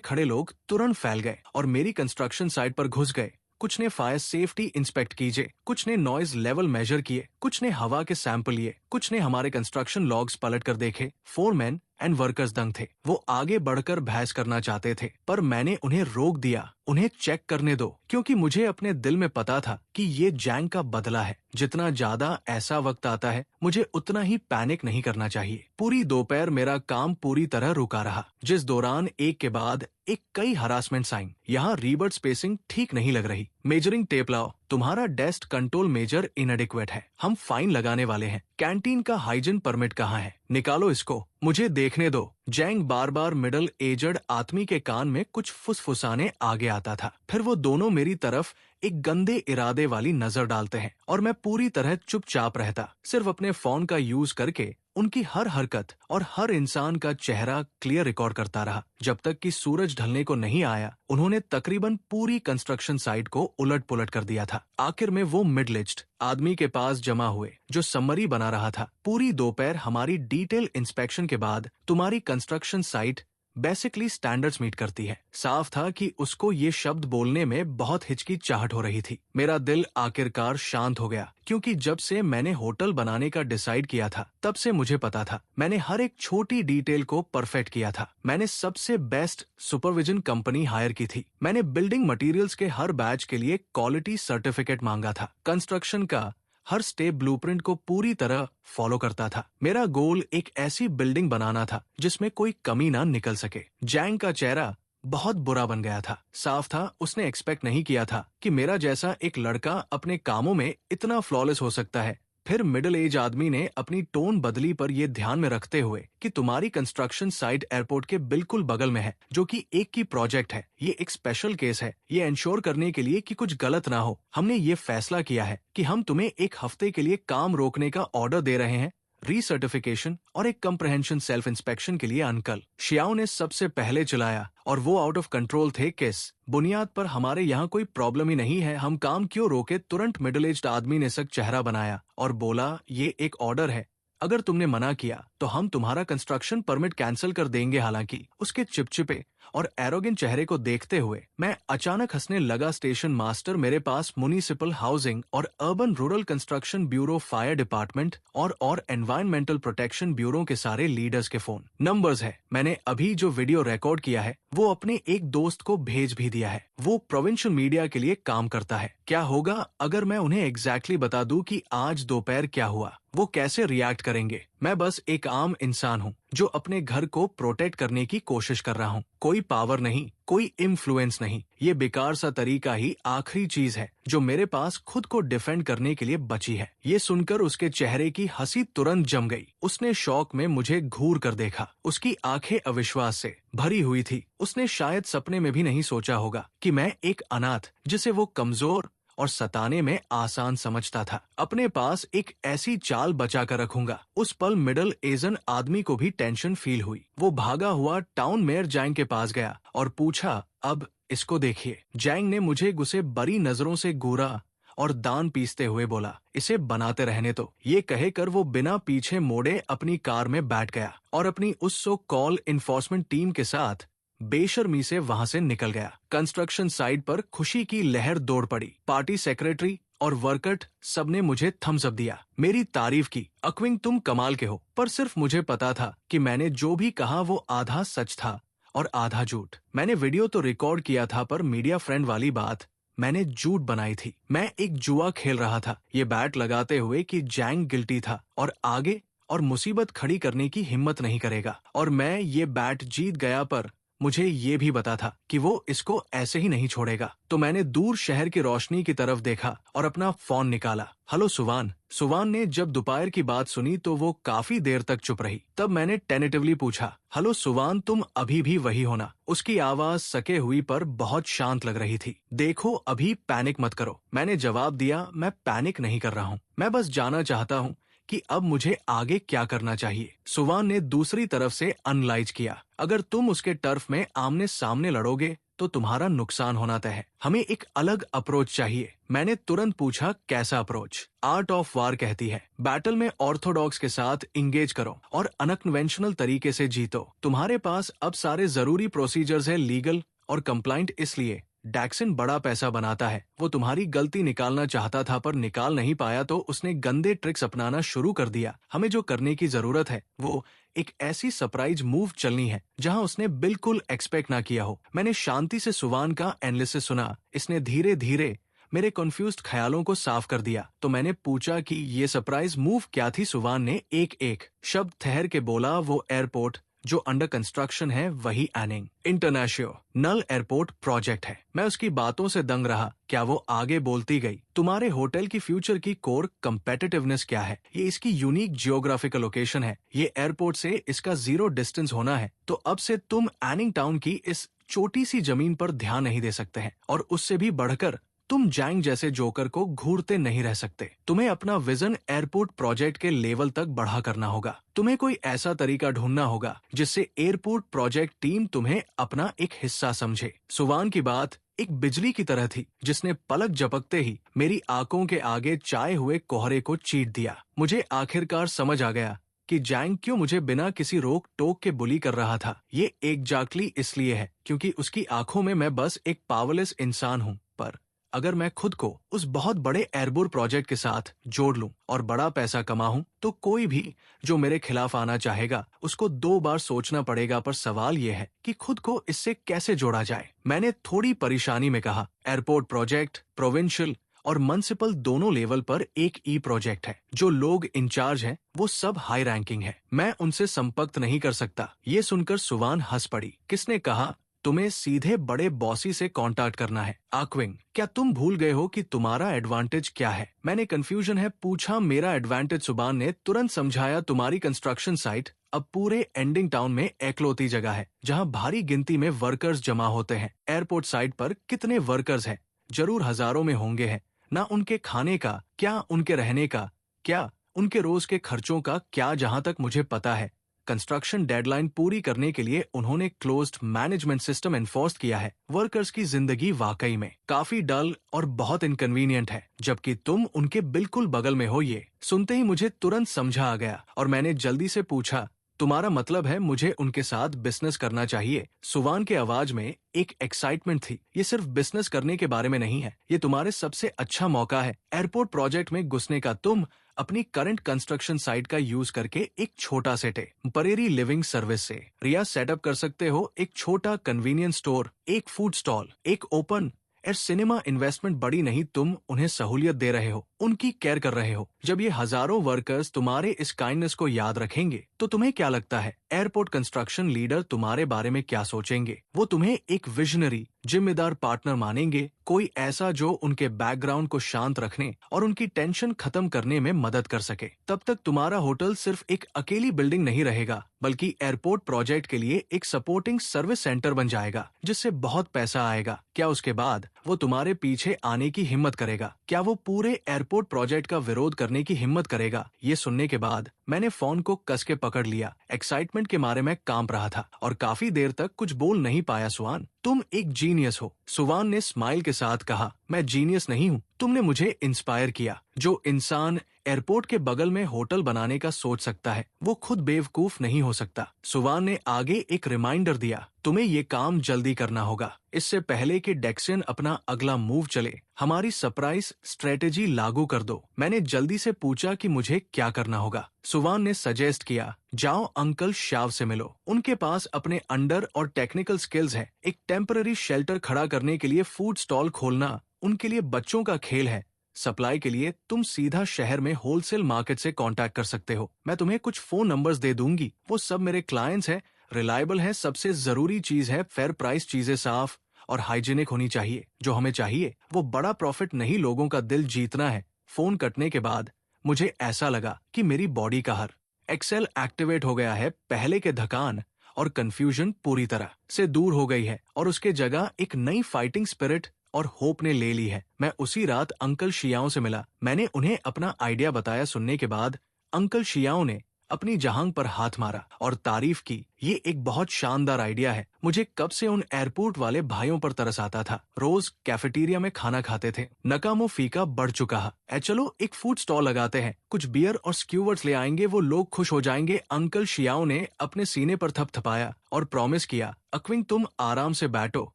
खड़े लोग तुरंत फैल गए और मेरी कंस्ट्रक्शन साइट पर घुस गए। कुछ ने फायर सेफ्टी इंस्पेक्ट कीजिए, कुछ ने नॉइज लेवल मेजर किए, कुछ ने हवा के सैंपल लिए, कुछ ने हमारे कंस्ट्रक्शन लॉग्स पलट कर देखे। फोरमैन एंड वर्कर्स दंग थे। वो आगे बढ़कर बहस करना चाहते थे, पर मैंने उन्हें रोक दिया। उन्हें चेक करने दो, क्योंकि मुझे अपने दिल में पता था कि ये जैंग का बदला है। जितना ज्यादा ऐसा वक्त आता है, मुझे उतना ही पैनिक नहीं करना चाहिए। पूरी दोपहर मेरा काम पूरी तरह रुका रहा, जिस दौरान एक के बाद एक कई हरासमेंट साइन। यहाँ रीबर्ट स्पेसिंग ठीक नहीं लग रही। मेजरिंग टेप लाओ, तुम्हारा डेस्ट कंट्रोल मेजर इनएडिक्वेट है, हम फाइन लगाने वाले हैं। कैंटीन का हाइजीन परमिट कहाँ है? निकालो इसको, मुझे देखने दो। जैंग बार बार मिडल एजड आदमी के कान में कुछ फुसफुसाने आगे आता था। फिर वो दोनों मेरी तरफ एक गंदे इरादे वाली नजर डालते हैं और मैं पूरी तरह चुपचाप रहता, सिर्फ अपने फोन का यूज करके उनकी हर हरकत और हर इंसान का चेहरा क्लियर रिकॉर्ड करता रहा। जब तक कि सूरज ढलने को नहीं आया, उन्होंने तकरीबन पूरी कंस्ट्रक्शन साइट को उलट पुलट कर दिया था। आखिर में वो मिडल एज्ड आदमी के पास जमा हुए जो समरी बना रहा था। पूरी दोपहर हमारी डिटेल इंस्पेक्शन के बाद तुम्हारी construction site basically standards meet करती है। साफ था कि उसको ये शब्द बोलने में बहुत हिचकिचाहट हो रही थी। मेरा दिल आखिरकार शांत हो गया, क्योंकि जब से मैंने होटल बनाने का डिसाइड किया था, तब से मुझे पता था मैंने हर एक छोटी डिटेल को परफेक्ट किया था। मैंने सबसे बेस्ट सुपरविजन कंपनी हायर की थी। मैंने बिल्डिंग मटेरियल्स के हर बैच के लिए क्वालिटी सर्टिफिकेट मांगा था। कंस्ट्रक्शन का हर स्टेप ब्लूप्रिंट को पूरी तरह फॉलो करता था। मेरा गोल एक ऐसी बिल्डिंग बनाना था जिसमें कोई कमी ना निकल सके। जैंग का चेहरा बहुत बुरा बन गया था। साफ था उसने एक्सपेक्ट नहीं किया था कि मेरा जैसा एक लड़का अपने कामों में इतना फ्लॉलेस हो सकता है। फिर मिडिल एज आदमी ने अपनी टोन बदली पर यह ध्यान में रखते हुए कि तुम्हारी कंस्ट्रक्शन साइट एयरपोर्ट के बिल्कुल बगल में है, जो कि एक की प्रोजेक्ट है। ये एक स्पेशल केस है। ये इंश्योर करने के लिए कि कुछ गलत ना हो, हमने ये फैसला किया है कि हम तुम्हें एक हफ्ते के लिए काम रोकने का ऑर्डर दे रहे हैं, रीसर्टिफिकेशन और एक कंप्रहेंशन सेल्फ इंस्पेक्शन के लिए। अंकल शियाओ ने सबसे पहले चलाया और वो आउट ऑफ कंट्रोल थे। किस बुनियाद पर? हमारे यहाँ कोई प्रॉब्लम ही नहीं है, हम काम क्यों रोके? तुरंत मिडिल एज्ड आदमी ने सक चेहरा बनाया और बोला, ये एक ऑर्डर है, अगर तुमने मना किया तो हम तुम्हारा कंस्ट्रक्शन परमिट कैंसिल कर देंगे। हालांकि उसके चिपचिपे और एरोगेंट चेहरे को देखते हुए मैं अचानक हंसने लगा। स्टेशन मास्टर, मेरे पास म्युनिसिपल हाउसिंग और urban rural construction bureau, fire department और एनवायरमेंटल प्रोटेक्शन ब्यूरो के सारे लीडर्स के फोन नंबर्स है। मैंने अभी जो वीडियो रिकॉर्ड किया है वो अपने एक दोस्त को भेज भी दिया है। वो प्रोविंशियल मीडिया के लिए काम करता है। क्या होगा अगर मैं उन्हें एग्जैक्टली बता दूं कि आज दोपहर क्या हुआ? वो कैसे रिएक्ट करेंगे? मैं बस एक आम इंसान हूँ जो अपने घर को प्रोटेक्ट करने की कोशिश कर रहा हूँ। कोई पावर नहीं, कोई इन्फ्लुएंस नहीं। ये बेकार सा तरीका ही आखिरी चीज है जो मेरे पास खुद को डिफेंड करने के लिए बची है। ये सुनकर उसके चेहरे की हंसी तुरंत जम गई। उसने शौक में मुझे घूर कर देखा। उसकी आंखें अविश्वास से भरी हुई थी। उसने शायद सपने में भी नहीं सोचा होगा कि मैं एक अनाथ, जिसे वो कमजोर और सताने में आसान समझता था, अपने पास एक ऐसी चाल बचा कर रखूंगा। उस पल मिडल एजन आदमी को भी टेंशन फील हुई। वो भागा हुआ टाउन मेयर जैंग के पास गया और पूछा, अब इसको देखिए। जैंग ने मुझे गुस्से भरी नजरों से घूरा और दान पीसते हुए बोला, इसे बनाते रहने दो। ये कहकर वो बिना पीछे मोड़े अपनी कार में बैठ गया और अपनी उस सो कॉल इन्फोर्समेंट टीम के साथ बेशर्मी से वहां से निकल गया। कंस्ट्रक्शन साइट पर खुशी की लहर दौड़ पड़ी। पार्टी सेक्रेटरी और वर्कर सबने मुझे थम्स अप दिया, मेरी तारीफ की। अक्विंग, तुम कमाल के हो। पर सिर्फ मुझे पता था कि मैंने जो भी कहा वो आधा सच था और आधा झूठ। मैंने वीडियो तो रिकॉर्ड किया था, पर मीडिया फ्रेंड वाली बात मैंने झूठ बनाई थी। मैं एक जुआ खेल रहा था, ये बैट लगाते हुए कि जैंग गिल्टी था और आगे और मुसीबत खड़ी करने की हिम्मत नहीं करेगा, और मैं ये बैट जीत गया। पर मुझे ये भी पता था कि वो इसको ऐसे ही नहीं छोड़ेगा। तो मैंने दूर शहर की रोशनी की तरफ देखा और अपना फोन निकाला। हेलो सुवान। सुवान ने जब दोपहर की बात सुनी तो वो काफी देर तक चुप रही। तब मैंने टेंटेटिवली पूछा, हेलो सुवान, तुम अभी भी वही हो ना? उसकी आवाज सके हुई पर बहुत शांत लग रही थी। देखो, अभी पैनिक मत करो। मैंने जवाब दिया, मैं पैनिक नहीं कर रहा हूँ, मैं बस जानना चाहता हूँ कि अब मुझे आगे क्या करना चाहिए। सुवान ने दूसरी तरफ से अनलाइज किया, अगर तुम उसके टर्फ में आमने सामने लड़ोगे तो तुम्हारा नुकसान होना तय है। हमें एक अलग अप्रोच चाहिए। मैंने तुरंत पूछा, कैसा अप्रोच? आर्ट ऑफ वार कहती है, बैटल में ऑर्थोडॉक्स के साथ इंगेज करो और अनकन्वेंशनल तरीके से जीतो। तुम्हारे पास अब सारे जरूरी प्रोसीजर्स है, लीगल और कंप्लाइंट, इसलिए डैक्सन बड़ा पैसा बनाता है। वो तुम्हारी गलती निकालना चाहता था पर निकाल नहीं पाया तो उसने गंदे ट्रिक्स अपनाना शुरू कर दिया। हमें जो करने की जरूरत है वो एक ऐसी सरप्राइज मूव चलनी है जहां उसने बिल्कुल एक्सपेक्ट ना किया हो। मैंने शांति से सुवान का एनालिसिस सुना। इसने धीरे धीरे मेरे कंफ्यूज्ड ख्यालों को साफ कर दिया। तो मैंने पूछा कि ये सरप्राइज मूव क्या थी। सुवान ने एक एक शब्द ठहर के बोला, वो एयरपोर्ट जो अंडर कंस्ट्रक्शन है वही एनिंग इंटरनेशनल एयरपोर्ट प्रोजेक्ट है। मैं उसकी बातों से दंग रहा। क्या वो आगे बोलती गई, तुम्हारे होटल की फ्यूचर की कोर कम्पेटिटिवनेस क्या है? ये इसकी यूनिक जियोग्राफिकल लोकेशन है। ये एयरपोर्ट से इसका 0 डिस्टेंस होना है। तो अब से तुम एनिंग टाउन की इस छोटी सी जमीन पर ध्यान नहीं दे सकते हैं और उससे भी बढ़कर तुम जैंग जैसे जोकर को घूरते नहीं रह सकते। तुम्हें अपना विजन एयरपोर्ट प्रोजेक्ट के लेवल तक बढ़ा करना होगा। तुम्हें कोई ऐसा तरीका ढूंढना होगा जिससे एयरपोर्ट प्रोजेक्ट टीम तुम्हें अपना एक हिस्सा समझे। सुवान की बात एक बिजली की तरह थी जिसने पलक झपकते ही मेरी आंखों के आगे छाए हुए कोहरे को चीर दिया। मुझे आखिरकार समझ आ गया कि जैंग क्यों मुझे बिना किसी रोक टोक के बुली कर रहा था। ये एग्जैक्टली इसलिए है क्योंकि उसकी आंखों में मैं बस एक पावरलेस इंसान हूँ। पर अगर मैं खुद को उस बहुत बड़े एयरपोर्ट प्रोजेक्ट के साथ जोड़ लूं और बड़ा पैसा कमाऊं तो कोई भी जो मेरे खिलाफ आना चाहेगा उसको 2 बार सोचना पड़ेगा। पर सवाल यह है कि खुद को इससे कैसे जोड़ा जाए। मैंने थोड़ी परेशानी में कहा, एयरपोर्ट प्रोजेक्ट प्रोविंशियल और म्युनिसिपल दोनों लेवल पर एक ई प्रोजेक्ट है। जो लोग इंचार्ज हैं वो सब हाई रैंकिंग है। मैं उनसे संपर्क नहीं कर सकता। ये सुनकर सुवान हंस पड़ी। किसने कहा तुम्हें सीधे बड़े बॉसी से कांटेक्ट करना है? आक्विंग, क्या तुम भूल गए हो कि तुम्हारा एडवांटेज क्या है? मैंने कंफ्यूजन है पूछा। मेरा एडवांटेज? सुबान ने तुरंत समझाया, तुम्हारी कंस्ट्रक्शन साइट अब पूरे एंडिंग टाउन में एकलौती जगह है जहां भारी गिनती में वर्कर्स जमा होते हैं। एयरपोर्ट साइट पर कितने वर्कर्स हैं? जरूर हजारों में होंगे हैं। ना उनके खाने का क्या, उनके रहने का क्या, उनके रोज के खर्चों का क्या? जहां तक मुझे पता है कंस्ट्रक्शन डेडलाइन पूरी करने के लिए उन्होंने क्लोज्ड मैनेजमेंट सिस्टम एनफोर्स किया है। वर्कर्स की जिंदगी वाकई में काफी डल और बहुत इनकन्वीनियंट है, जबकि तुम उनके बिल्कुल बगल में हो। ये सुनते ही मुझे तुरंत समझा आ गया और मैंने जल्दी से पूछा, तुम्हारा मतलब है मुझे उनके साथ बिजनेस करना चाहिए? सुवान के आवाज में एक एक्साइटमेंट थी। ये सिर्फ बिजनेस करने के बारे में नहीं है, ये तुम्हारे सबसे अच्छा मौका है एयरपोर्ट प्रोजेक्ट में घुसने का। तुम अपनी करंट कंस्ट्रक्शन साइट का यूज करके एक छोटा से टेम्परेरी लिविंग सर्विस से रिया सेटअप कर सकते हो। एक छोटा कन्वीनियंस स्टोर, एक फूड स्टॉल, एक ओपन एयर सिनेमा। इन्वेस्टमेंट बड़ी नहीं, तुम उन्हें सहूलियत दे रहे हो, उनकी केयर कर रहे हो। जब ये हजारों वर्कर्स तुम्हारे इस काइंडनेस को याद रखेंगे तो तुम्हें क्या लगता है एयरपोर्ट कंस्ट्रक्शन लीडर तुम्हारे बारे में क्या सोचेंगे? वो तुम्हें एक विजनरी जिम्मेदार पार्टनर मानेंगे, कोई ऐसा जो उनके बैकग्राउंड को शांत रखने और उनकी टेंशन खत्म करने में मदद कर सके। तब तक तुम्हारा होटल सिर्फ एक अकेली बिल्डिंग नहीं रहेगा बल्कि एयरपोर्ट प्रोजेक्ट के लिए एक सपोर्टिंग सर्विस सेंटर बन जाएगा जिससे बहुत पैसा आएगा। क्या उसके बाद वो तुम्हारे पीछे आने की हिम्मत करेगा? क्या वो पूरे एयरपोर्ट प्रोजेक्ट का विरोध करने की हिम्मत करेगा? ये सुनने के बाद मैंने फोन को कस के पकड़ लिया। एक्साइटमेंट के मारे मैं कांप रहा था और काफी देर तक कुछ बोल नहीं पाया। सुवान, तुम एक जीनियस हो। सुवान ने स्माइल के साथ कहा, मैं जीनियस नहीं हूँ, तुमने मुझे इंस्पायर किया। जो इंसान एयरपोर्ट के बगल में होटल बनाने का सोच सकता है वो खुद बेवकूफ नहीं हो सकता। सुवान ने आगे एक रिमाइंडर दिया, तुम्हें ये काम जल्दी करना होगा इससे पहले कि डैक्सन अपना अगला मूव चले। हमारी सरप्राइज स्ट्रेटेजी लागू कर दो। मैंने जल्दी से पूछा कि मुझे क्या करना होगा। सुवान ने सजेस्ट किया, जाओ अंकल शाव से मिलो, उनके पास अपने अंडर और टेक्निकल स्किल्स है। एक टेम्पररी शेल्टर खड़ा करने के लिए फूड स्टॉल खोलना उनके लिए बच्चों का खेल है। सप्लाई के लिए तुम सीधा शहर में होलसेल मार्केट से कांटेक्ट कर सकते हो। मैं तुम्हें कुछ फोन नंबर्स दे दूंगी, वो सब मेरे क्लाइंट्स हैं, रिलायबल है। सबसे जरूरी चीज है फेयर प्राइस, चीजें साफ और हाइजीनिक होनी चाहिए। जो हमें चाहिए वो बड़ा प्रॉफिट नहीं, लोगों का दिल जीतना है। फोन कटने के बाद मुझे ऐसा लगा कि मेरी बॉडी का हर एक्सेल एक्टिवेट हो गया है। पहले के थकान और कंफ्यूजन पूरी तरह से दूर हो गई है और उसके जगह एक नई फाइटिंग स्पिरिट और होप ने ले ली है। मैं उसी रात अंकल शियाओं से मिला। मैंने उन्हें अपना आइडिया बताया। सुनने के बाद अंकल शियाओं ने अपनी जांघ पर हाथ मारा और तारीफ की। ये एक बहुत शानदार आइडिया है। मुझे कब से उन एयरपोर्ट वाले भाइयों पर तरस आता था। रोज कैफेटेरिया में खाना खाते थे। नकामो फीका बढ़ चुका है। चलो एक फूड स्टॉल लगाते हैं, कुछ बियर और स्क्यूवर्ट्स ले आएंगे, वो लोग खुश हो जाएंगे। अंकल शियाओ ने अपने सीने पर थपथपाया और प्रॉमिस किया, अक्विंग तुम आराम से बैठो,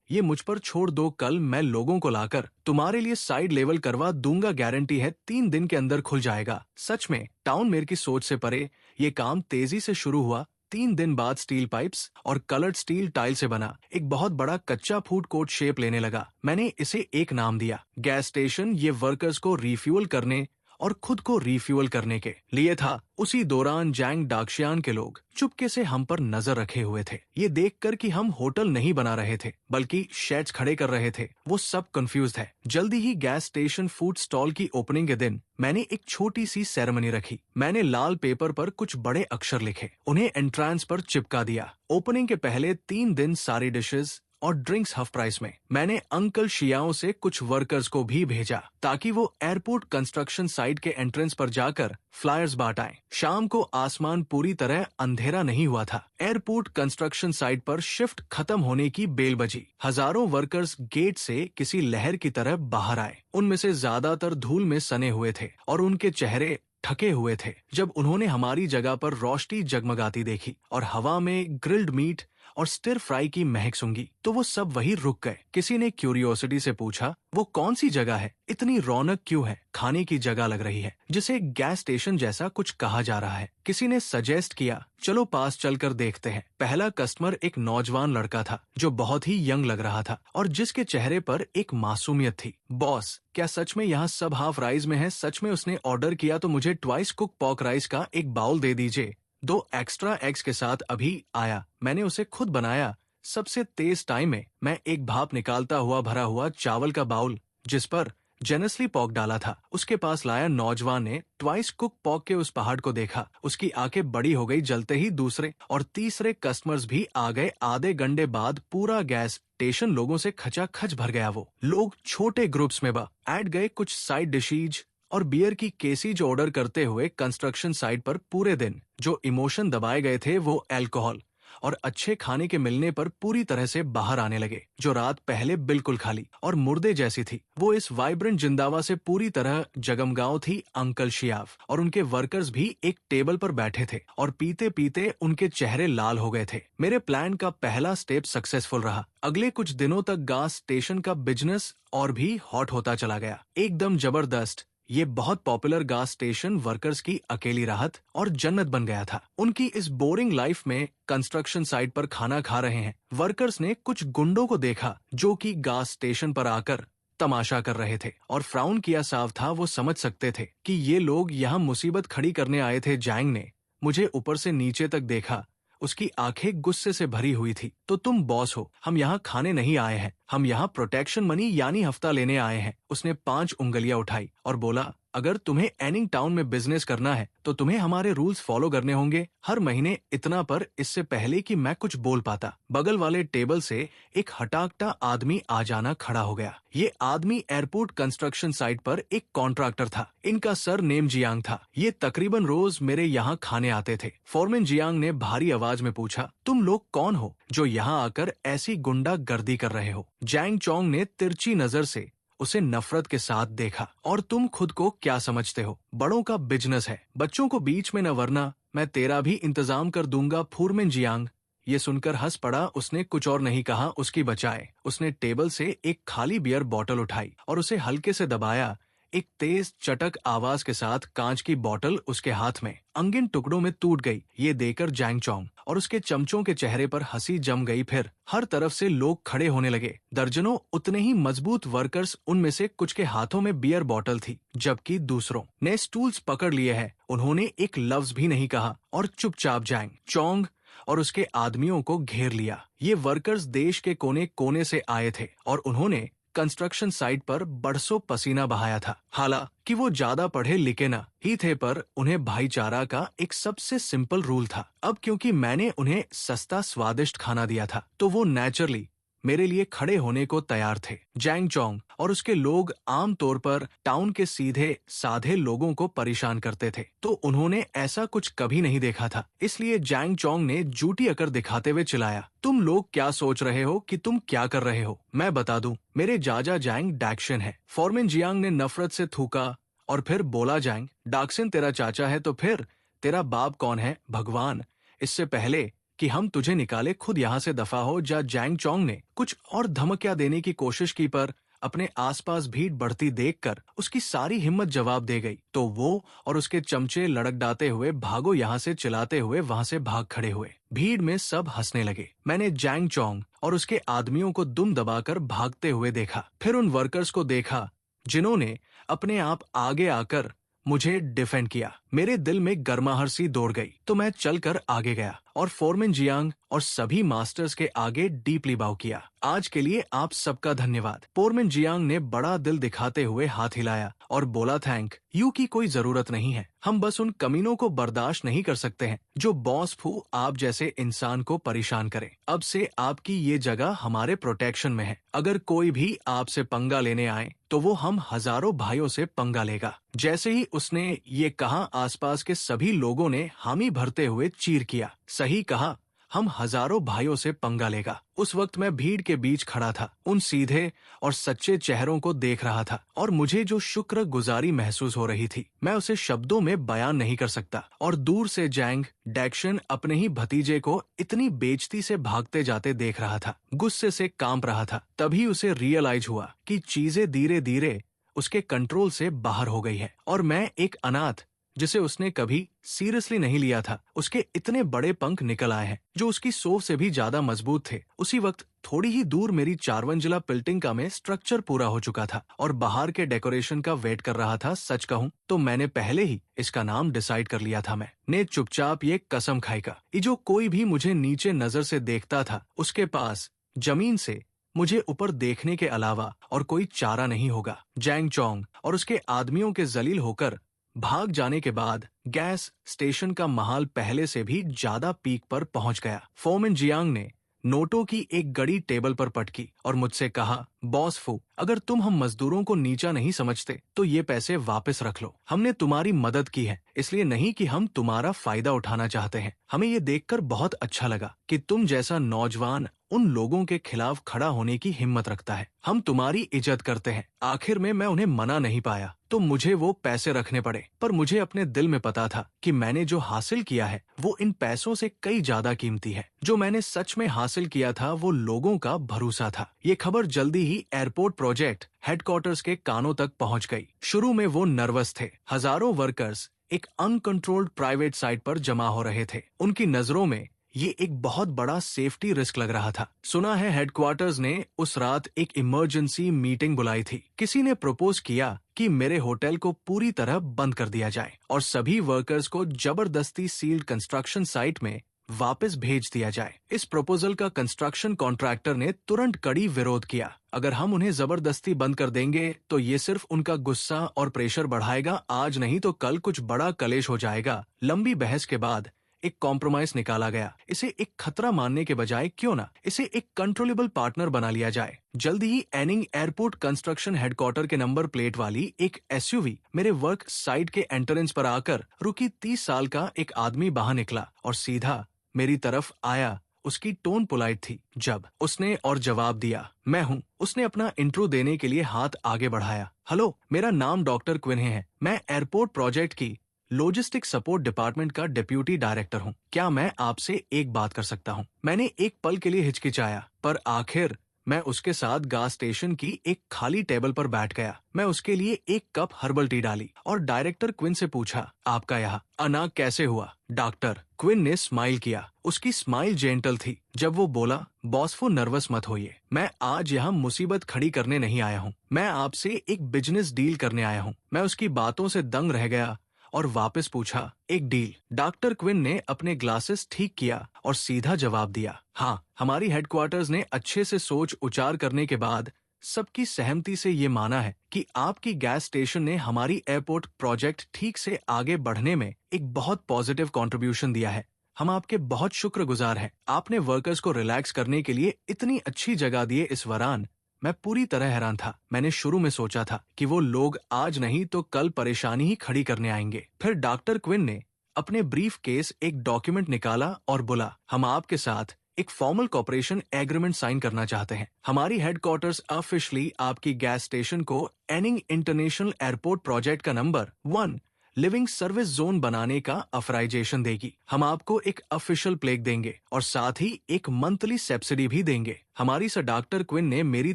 ये मुझ पर छोड़ दो, कल मैं लोगों को लाकर तुम्हारे लिए साइड लेवल करवा दूंगा, गारंटी है 3 दिन के अंदर खुल जाएगा। सच में टाउन मेयर की सोच से परे ये काम तेजी से शुरू हुआ। 3 दिन बाद स्टील पाइप्स और कलर्ड स्टील टाइल से बना एक बहुत बड़ा कच्चा फूड कोर्ट शेप लेने लगा। मैंने इसे एक नाम दिया, गैस स्टेशन। ये वर्कर्स को रिफ्यूल करने और खुद को रिफ्यूल करने के लिए था। उसी दौरान जैंग डाक्शियान के लोग चुपके से हम पर नजर रखे हुए थे। ये देखकर कि हम होटल नहीं बना रहे थे बल्कि शेड्स खड़े कर रहे थे, वो सब कंफ्यूज है। जल्दी ही गैस स्टेशन फूड स्टॉल की ओपनिंग के दिन मैंने एक छोटी सी सेरेमनी रखी। मैंने लाल पेपर पर कुछ बड़े अक्षर लिखे, उन्हें एंट्रेंस पर चिपका दिया। ओपनिंग के पहले 3 दिन सारी डिशेस और ड्रिंक्स हाफ प्राइस में। मैंने अंकल शियाओ से कुछ वर्कर्स को भी भेजा ताकि वो एयरपोर्ट कंस्ट्रक्शन साइट के एंट्रेंस पर जाकर फ्लायर्स बांट आएं। शाम को आसमान पूरी तरह अंधेरा नहीं हुआ था। एयरपोर्ट कंस्ट्रक्शन साइट पर शिफ्ट खत्म होने की बेल बजी। हजारों वर्कर्स गेट से किसी लहर की तरह बाहर आए। उनमें से ज्यादातर धूल में सने हुए थे और उनके चेहरे थके हुए थे। जब उन्होंने हमारी जगह पर रोशनी जगमगाती देखी और हवा में ग्रिल्ड मीट और स्टिर फ्राई की महक सूंघी तो वो सब वहीं रुक गए। किसी ने क्यूरियोसिटी से पूछा, वो कौन सी जगह है, इतनी रौनक क्यों है? खाने की जगह लग रही है, जिसे गैस स्टेशन जैसा कुछ कहा जा रहा है। किसी ने सजेस्ट किया, चलो पास चलकर देखते हैं। पहला कस्टमर एक नौजवान लड़का था जो बहुत ही यंग लग रहा था और जिसके चेहरे पर एक मासूमियत थी। बॉस, क्या सच में यहाँ सब हाफ राइस में है? सच में उसने ऑर्डर किया तो मुझे ट्वाइस कुक पॉक राइस का एक बाउल दे दीजिए, 2 एक्स्ट्रा एग्स के साथ अभी आया। मैंने उसे खुद बनाया। सबसे तेज टाइम में मैं एक भाप निकालता हुआ भरा हुआ चावल का बाउल जिस पर जेनसली पॉक डाला था उसके पास लाया। नौजवान ने ट्वाइस कुक पॉक के उस पहाड़ को देखा। उसकी आंखें बड़ी हो गई। जलते ही दूसरे और तीसरे कस्टमर्स भी आ गए। आधे घंटे बाद पूरा गैस स्टेशन लोगों से खचाखच भर गया। वो लोग छोटे ग्रुप्स में ऐड गए। कुछ साइड डिशीज और बियर की केसीज ऑर्डर करते हुए कंस्ट्रक्शन साइट पर पूरे दिन जो इमोशन दबाए गए थे वो अल्कोहल और अच्छे खाने के मिलने पर पूरी तरह से बाहर आने लगे। जो रात पहले बिल्कुल खाली और मुर्दे जैसी थी वो इस वाइब्रेंट जिंदावा से पूरी तरह जगमगाओ थी। अंकल शियाव और उनके वर्कर्स भी एक टेबल पर बैठे थे और पीते पीते उनके चेहरे लाल हो गए थे। मेरे प्लान का पहला स्टेप सक्सेसफुल रहा। अगले कुछ दिनों तक गैस स्टेशन का बिजनेस और भी हॉट होता चला गया, एकदम जबरदस्त। ये बहुत पॉपुलर गैस स्टेशन वर्कर्स की अकेली राहत और जन्नत बन गया था। उनकी इस बोरिंग लाइफ में कंस्ट्रक्शन साइट पर खाना खा रहे हैं वर्कर्स ने कुछ गुंडों को देखा जो कि गैस स्टेशन पर आकर तमाशा कर रहे थे और फ्राउन किया साफ था। वो समझ सकते थे कि ये लोग यहाँ मुसीबत खड़ी करने आए थे। जैंग ने मुझे ऊपर से नीचे तक देखा। उसकी आंखें गुस्से से भरी हुई थी। तो तुम बॉस हो, हम यहाँ खाने नहीं आए हैं, हम यहाँ प्रोटेक्शन मनी यानी हफ्ता लेने आए हैं। उसने 5 उंगलियां उठाई और बोला, अगर तुम्हें एनिंग टाउन में बिजनेस करना है तो तुम्हें हमारे रूल्स फॉलो करने होंगे। हर महीने इतना। पर इससे पहले कि मैं कुछ बोल पाता बगल वाले टेबल से एक हटाकटा आदमी आ जाना खड़ा हो गया। ये आदमी एयरपोर्ट कंस्ट्रक्शन साइट पर एक कॉन्ट्रैक्टर था। इनका सर नेम जियांग था। ये तकरीबन रोज मेरे यहाँ खाने आते थे। फोरमैन जियांग ने भारी आवाज में पूछा, तुम लोग कौन हो जो यहाँ आकर ऐसी गुंडागर्दी कर रहे हो? जैंग चोंग ने तिरछी नजर से उसे नफरत के साथ देखा। और तुम खुद को क्या समझते हो? बड़ों का बिजनेस है, बच्चों को बीच में न, वरना मैं तेरा भी इंतजाम कर दूंगा। फोरमैन जियांग ये सुनकर हंस पड़ा। उसने कुछ और नहीं कहा उसकी बचाए। उसने टेबल से एक खाली बियर बोतल उठाई और उसे हल्के से दबाया। एक तेज चटक आवाज के साथ कांच की बोतल उसके हाथ में अंगिन टुकड़ों में टूट गई। ये देखकर जैंग चोंग और उसके चमचों के चेहरे पर हंसी जम गई। फिर हर तरफ से लोग खड़े होने लगे। दर्जनों उतने ही मजबूत वर्कर्स, उनमें से कुछ के हाथों में बियर बोतल थी जबकि दूसरों ने स्टूल्स पकड़ लिए हैं। उन्होंने एक लफ्ज भी नहीं कहा और चुपचाप जैंग चोंग और उसके आदमियों को घेर लिया। ये वर्कर्स देश के कोने कोने से आए थे और उन्होंने कंस्ट्रक्शन साइट पर बरसों पसीना बहाया था। हालांकि वो ज्यादा पढ़े लिखे न ही थे, पर उन्हें भाईचारा का एक सबसे सिंपल रूल था। अब क्योंकि मैंने उन्हें सस्ता स्वादिष्ट खाना दिया था तो वो नेचुरली मेरे लिए खड़े होने को तैयार थे। जैंग चोंग और उसके लोग आमतौर पर टाउन के सीधे साधे लोगों को परेशान करते थे, तो उन्होंने ऐसा कुछ कभी नहीं देखा था। इसलिए जैंग चोंग ने झूठी अकड़ दिखाते हुए चिल्लाया, तुम लोग क्या सोच रहे हो कि तुम क्या कर रहे हो? मैं बता दूं, मेरे जाजा जैंग डैक्शन है। फोरमैन जियांग ने नफरत से थूका और फिर बोला, जैंग, डाक्सिन तेरा चाचा है तो फिर तेरा बाप कौन है? भगवान, इससे पहले कि हम तुझे निकाले खुद यहाँ से दफा हो जा। जैंग चोंग ने कुछ और धमकियां देने की कोशिश की, पर अपने आसपास भीड़ बढ़ती देखकर उसकी सारी हिम्मत जवाब दे गई। तो वो और उसके चमचे लड़खड़ाते हुए भागो यहाँ से चिल्लाते हुए वहां से भाग खड़े हुए। भीड़ में सब हंसने लगे। मैंने जैंग चोंग और उसके आदमियों को दुम दबाकर भागते हुए देखा, फिर उन वर्कर्स को देखा जिन्होंने अपने आप आगे आकर मुझे डिफेंड किया। मेरे दिल में गर्माहट सी दौड़ गई, तो मैं चलकर आगे गया और फोरमैन जियांग और सभी मास्टर्स के आगे डीपली बाव किया। आज के लिए आप सबका धन्यवाद। फोरमैन जियांग ने बड़ा दिल दिखाते हुए हाथ हिलाया और बोला, थैंक यू की कोई जरूरत नहीं है। हम बस उन कमीनों को बर्दाश्त नहीं कर सकते हैं जो बॉस फू आप जैसे इंसान को परेशान करें। अब से आपकी ये जगह हमारे प्रोटेक्शन में है। अगर कोई भी आपसे पंगा लेने आए तो वो हम हजारों भाइयों से पंगा लेगा। जैसे ही उसने ये कहा, आसपास के सभी लोगों ने हामी भरते हुए चीर किया, सही कहा, हम हजारों भाइयों से पंगा लेगा। उस वक्त मैं भीड़ के बीच खड़ा था, उन सीधे और सच्चे चेहरों को देख रहा था और मुझे जो शुक्रगुजारी महसूस हो रही थी मैं उसे शब्दों में बयान नहीं कर सकता। और दूर से जैंग डैक्शन अपने ही भतीजे को इतनी बेइज्जती से भागते जाते देख रहा था, गुस्से से कांप रहा था। तभी उसे रियलाइज हुआ कि चीजें धीरे धीरे उसके कंट्रोल से बाहर हो गई है और मैं एक अनाथ जिसे उसने कभी सीरियसली नहीं लिया था, उसके इतने बड़े पंख निकल आए हैं जो उसकी सोच से भी ज्यादा मजबूत थे। उसी वक्त थोड़ी ही दूर मेरी 4 मंजिला बिल्डिंग का में स्ट्रक्चर पूरा हो चुका था और बाहर के डेकोरेशन का वेट कर रहा था। सच कहूं तो मैंने पहले ही इसका नाम डिसाइड कर लिया था। मैंने चुपचाप ये कसम खाई का कि जो कोई भी मुझे नीचे नजर से देखता था उसके पास जमीन से मुझे ऊपर देखने के अलावा और कोई चारा नहीं होगा। जैंग चोंग और उसके आदमियों के जलील होकर भाग जाने के बाद गैस स्टेशन का माहौल पहले से भी ज्यादा पीक पर पहुंच गया। फोरमैन जियांग ने नोटों की एक गड़ी टेबल पर पटकी और मुझसे कहा, बॉस फू, अगर तुम हम मजदूरों को नीचा नहीं समझते तो ये पैसे वापस रख लो। हमने तुम्हारी मदद की है, इसलिए नहीं कि हम तुम्हारा फायदा उठाना चाहते हैं। हमें ये देखकर बहुत अच्छा लगा कि तुम जैसा नौजवान उन लोगों के खिलाफ खड़ा होने की हिम्मत रखता है। हम तुम्हारी इज्जत करते हैं। आखिर में मैं उन्हें मना नहीं पाया तो मुझे वो पैसे रखने पड़े, पर मुझे अपने दिल में पता था कि मैंने जो हासिल किया है वो इन पैसों से कई ज्यादा कीमती है। जो मैंने सच में हासिल किया था वो लोगों का भरोसा था। ये खबर जल्दी ही एयरपोर्ट प्रोजेक्ट हेडक्वार्टर्स के कानों तक पहुंच गई। शुरू में वो नर्वस थे। हजारों वर्कर्स एक अनकंट्रोल्ड प्राइवेट साइट पर जमा हो रहे थे। उनकी नजरों में ये एक बहुत बड़ा सेफ्टी रिस्क लग रहा था। सुना है हेडक्वार्टर्स ने उस रात एक इमरजेंसी मीटिंग बुलाई थी। किसी ने प्रपोज किया कि मेरे होटल को पूरी तरह बंद कर दिया जाए और सभी वर्कर्स को जबरदस्ती सील्ड कंस्ट्रक्शन साइट में वापस भेज दिया जाए। इस प्रपोजल का कंस्ट्रक्शन कॉन्ट्रैक्टर ने तुरंत कड़ी विरोध किया। अगर हम उन्हें जबरदस्ती बंद कर देंगे तो ये सिर्फ उनका गुस्सा और प्रेशर बढ़ाएगा। आज नहीं तो कल कुछ बड़ा कलेश हो जाएगा। लंबी बहस के बाद एक कॉम्प्रोमाइज निकाला गया। इसे एक खतरा मानने के बजाय क्यों ना इसे एक कंट्रोलेबल पार्टनर बना लिया जाए। जल्दी ही एनिंग एयरपोर्ट कंस्ट्रक्शन हेडक्वार्टर के नंबर प्लेट वाली एक एसयूवी मेरे वर्क साइट के एंट्रेंस पर आकर रुकी। 30 साल का एक आदमी बाहर निकला और सीधा मेरी तरफ आया। उसकी टोन पोलाइट थी। जब उसने और जवाब दिया, मैं हूँ। उसने अपना इंट्रो देने के लिए हाथ आगे बढ़ाया। हेलो, मेरा नाम डॉक्टर क्विन्हे है। मैं एयरपोर्ट प्रोजेक्ट की लॉजिस्टिक सपोर्ट डिपार्टमेंट का डिप्यूटी डायरेक्टर हूँ। क्या मैं आपसे एक बात कर सकता हूँ? मैंने एक पल के लिए हिचकिचाया, पर आखिर मैं उसके साथ गैस स्टेशन की एक खाली टेबल पर बैठ गया। मैं उसके लिए एक कप हर्बल टी डाली और डायरेक्टर क्विन से पूछा, आपका यहाँ आना कैसे हुआ? डॉक्टर क्विन ने स्माइल किया। उसकी स्माइल जेंटल थी। जब वो बोला, बॉस वो नर्वस मत होइए, मैं आज यहाँ मुसीबत खड़ी करने नहीं आया हूँ। मैं आपसे एक बिजनेस डील करने आया हूँ। मैं उसकी बातों से दंग रह गया और वापस पूछा, एक डील? डॉक्टर क्विन ने अपने ग्लासेस ठीक किया और सीधा जवाब दिया, हाँ। हमारी हेडक्वार्टर्स ने अच्छे से सोच विचार करने के बाद सबकी सहमति से ये माना है कि आपकी गैस स्टेशन ने हमारी एयरपोर्ट प्रोजेक्ट ठीक से आगे बढ़ने में एक बहुत पॉजिटिव कंट्रीब्यूशन दिया है। हम आपके बहुत शुक्रगुजार हैं। आपने वर्कर्स को रिलैक्स करने के लिए इतनी अच्छी जगह दी है इस वरान। मैं पूरी तरह हैरान था। मैंने शुरू में सोचा था कि वो लोग आज नहीं तो कल परेशानी ही खड़ी करने आएंगे। फिर डॉक्टर क्विन ने अपने ब्रीफ केस एक डॉक्यूमेंट निकाला और बोला, हम आपके साथ एक फॉर्मल कॉपरेशन एग्रीमेंट साइन करना चाहते हैं। हमारी हेडक्वार्टर्स ऑफिशियली आपकी गैस स्टेशन को एनिंग इंटरनेशनल एयरपोर्ट प्रोजेक्ट का नंबर 1 लिविंग सर्विस जोन बनाने का अथराइजेशन देगी। हम आपको एक ऑफिशियल प्लेक देंगे और साथ ही एक मंथली सब्सिडी भी देंगे। हमारी सर डॉक्टर क्विन ने मेरी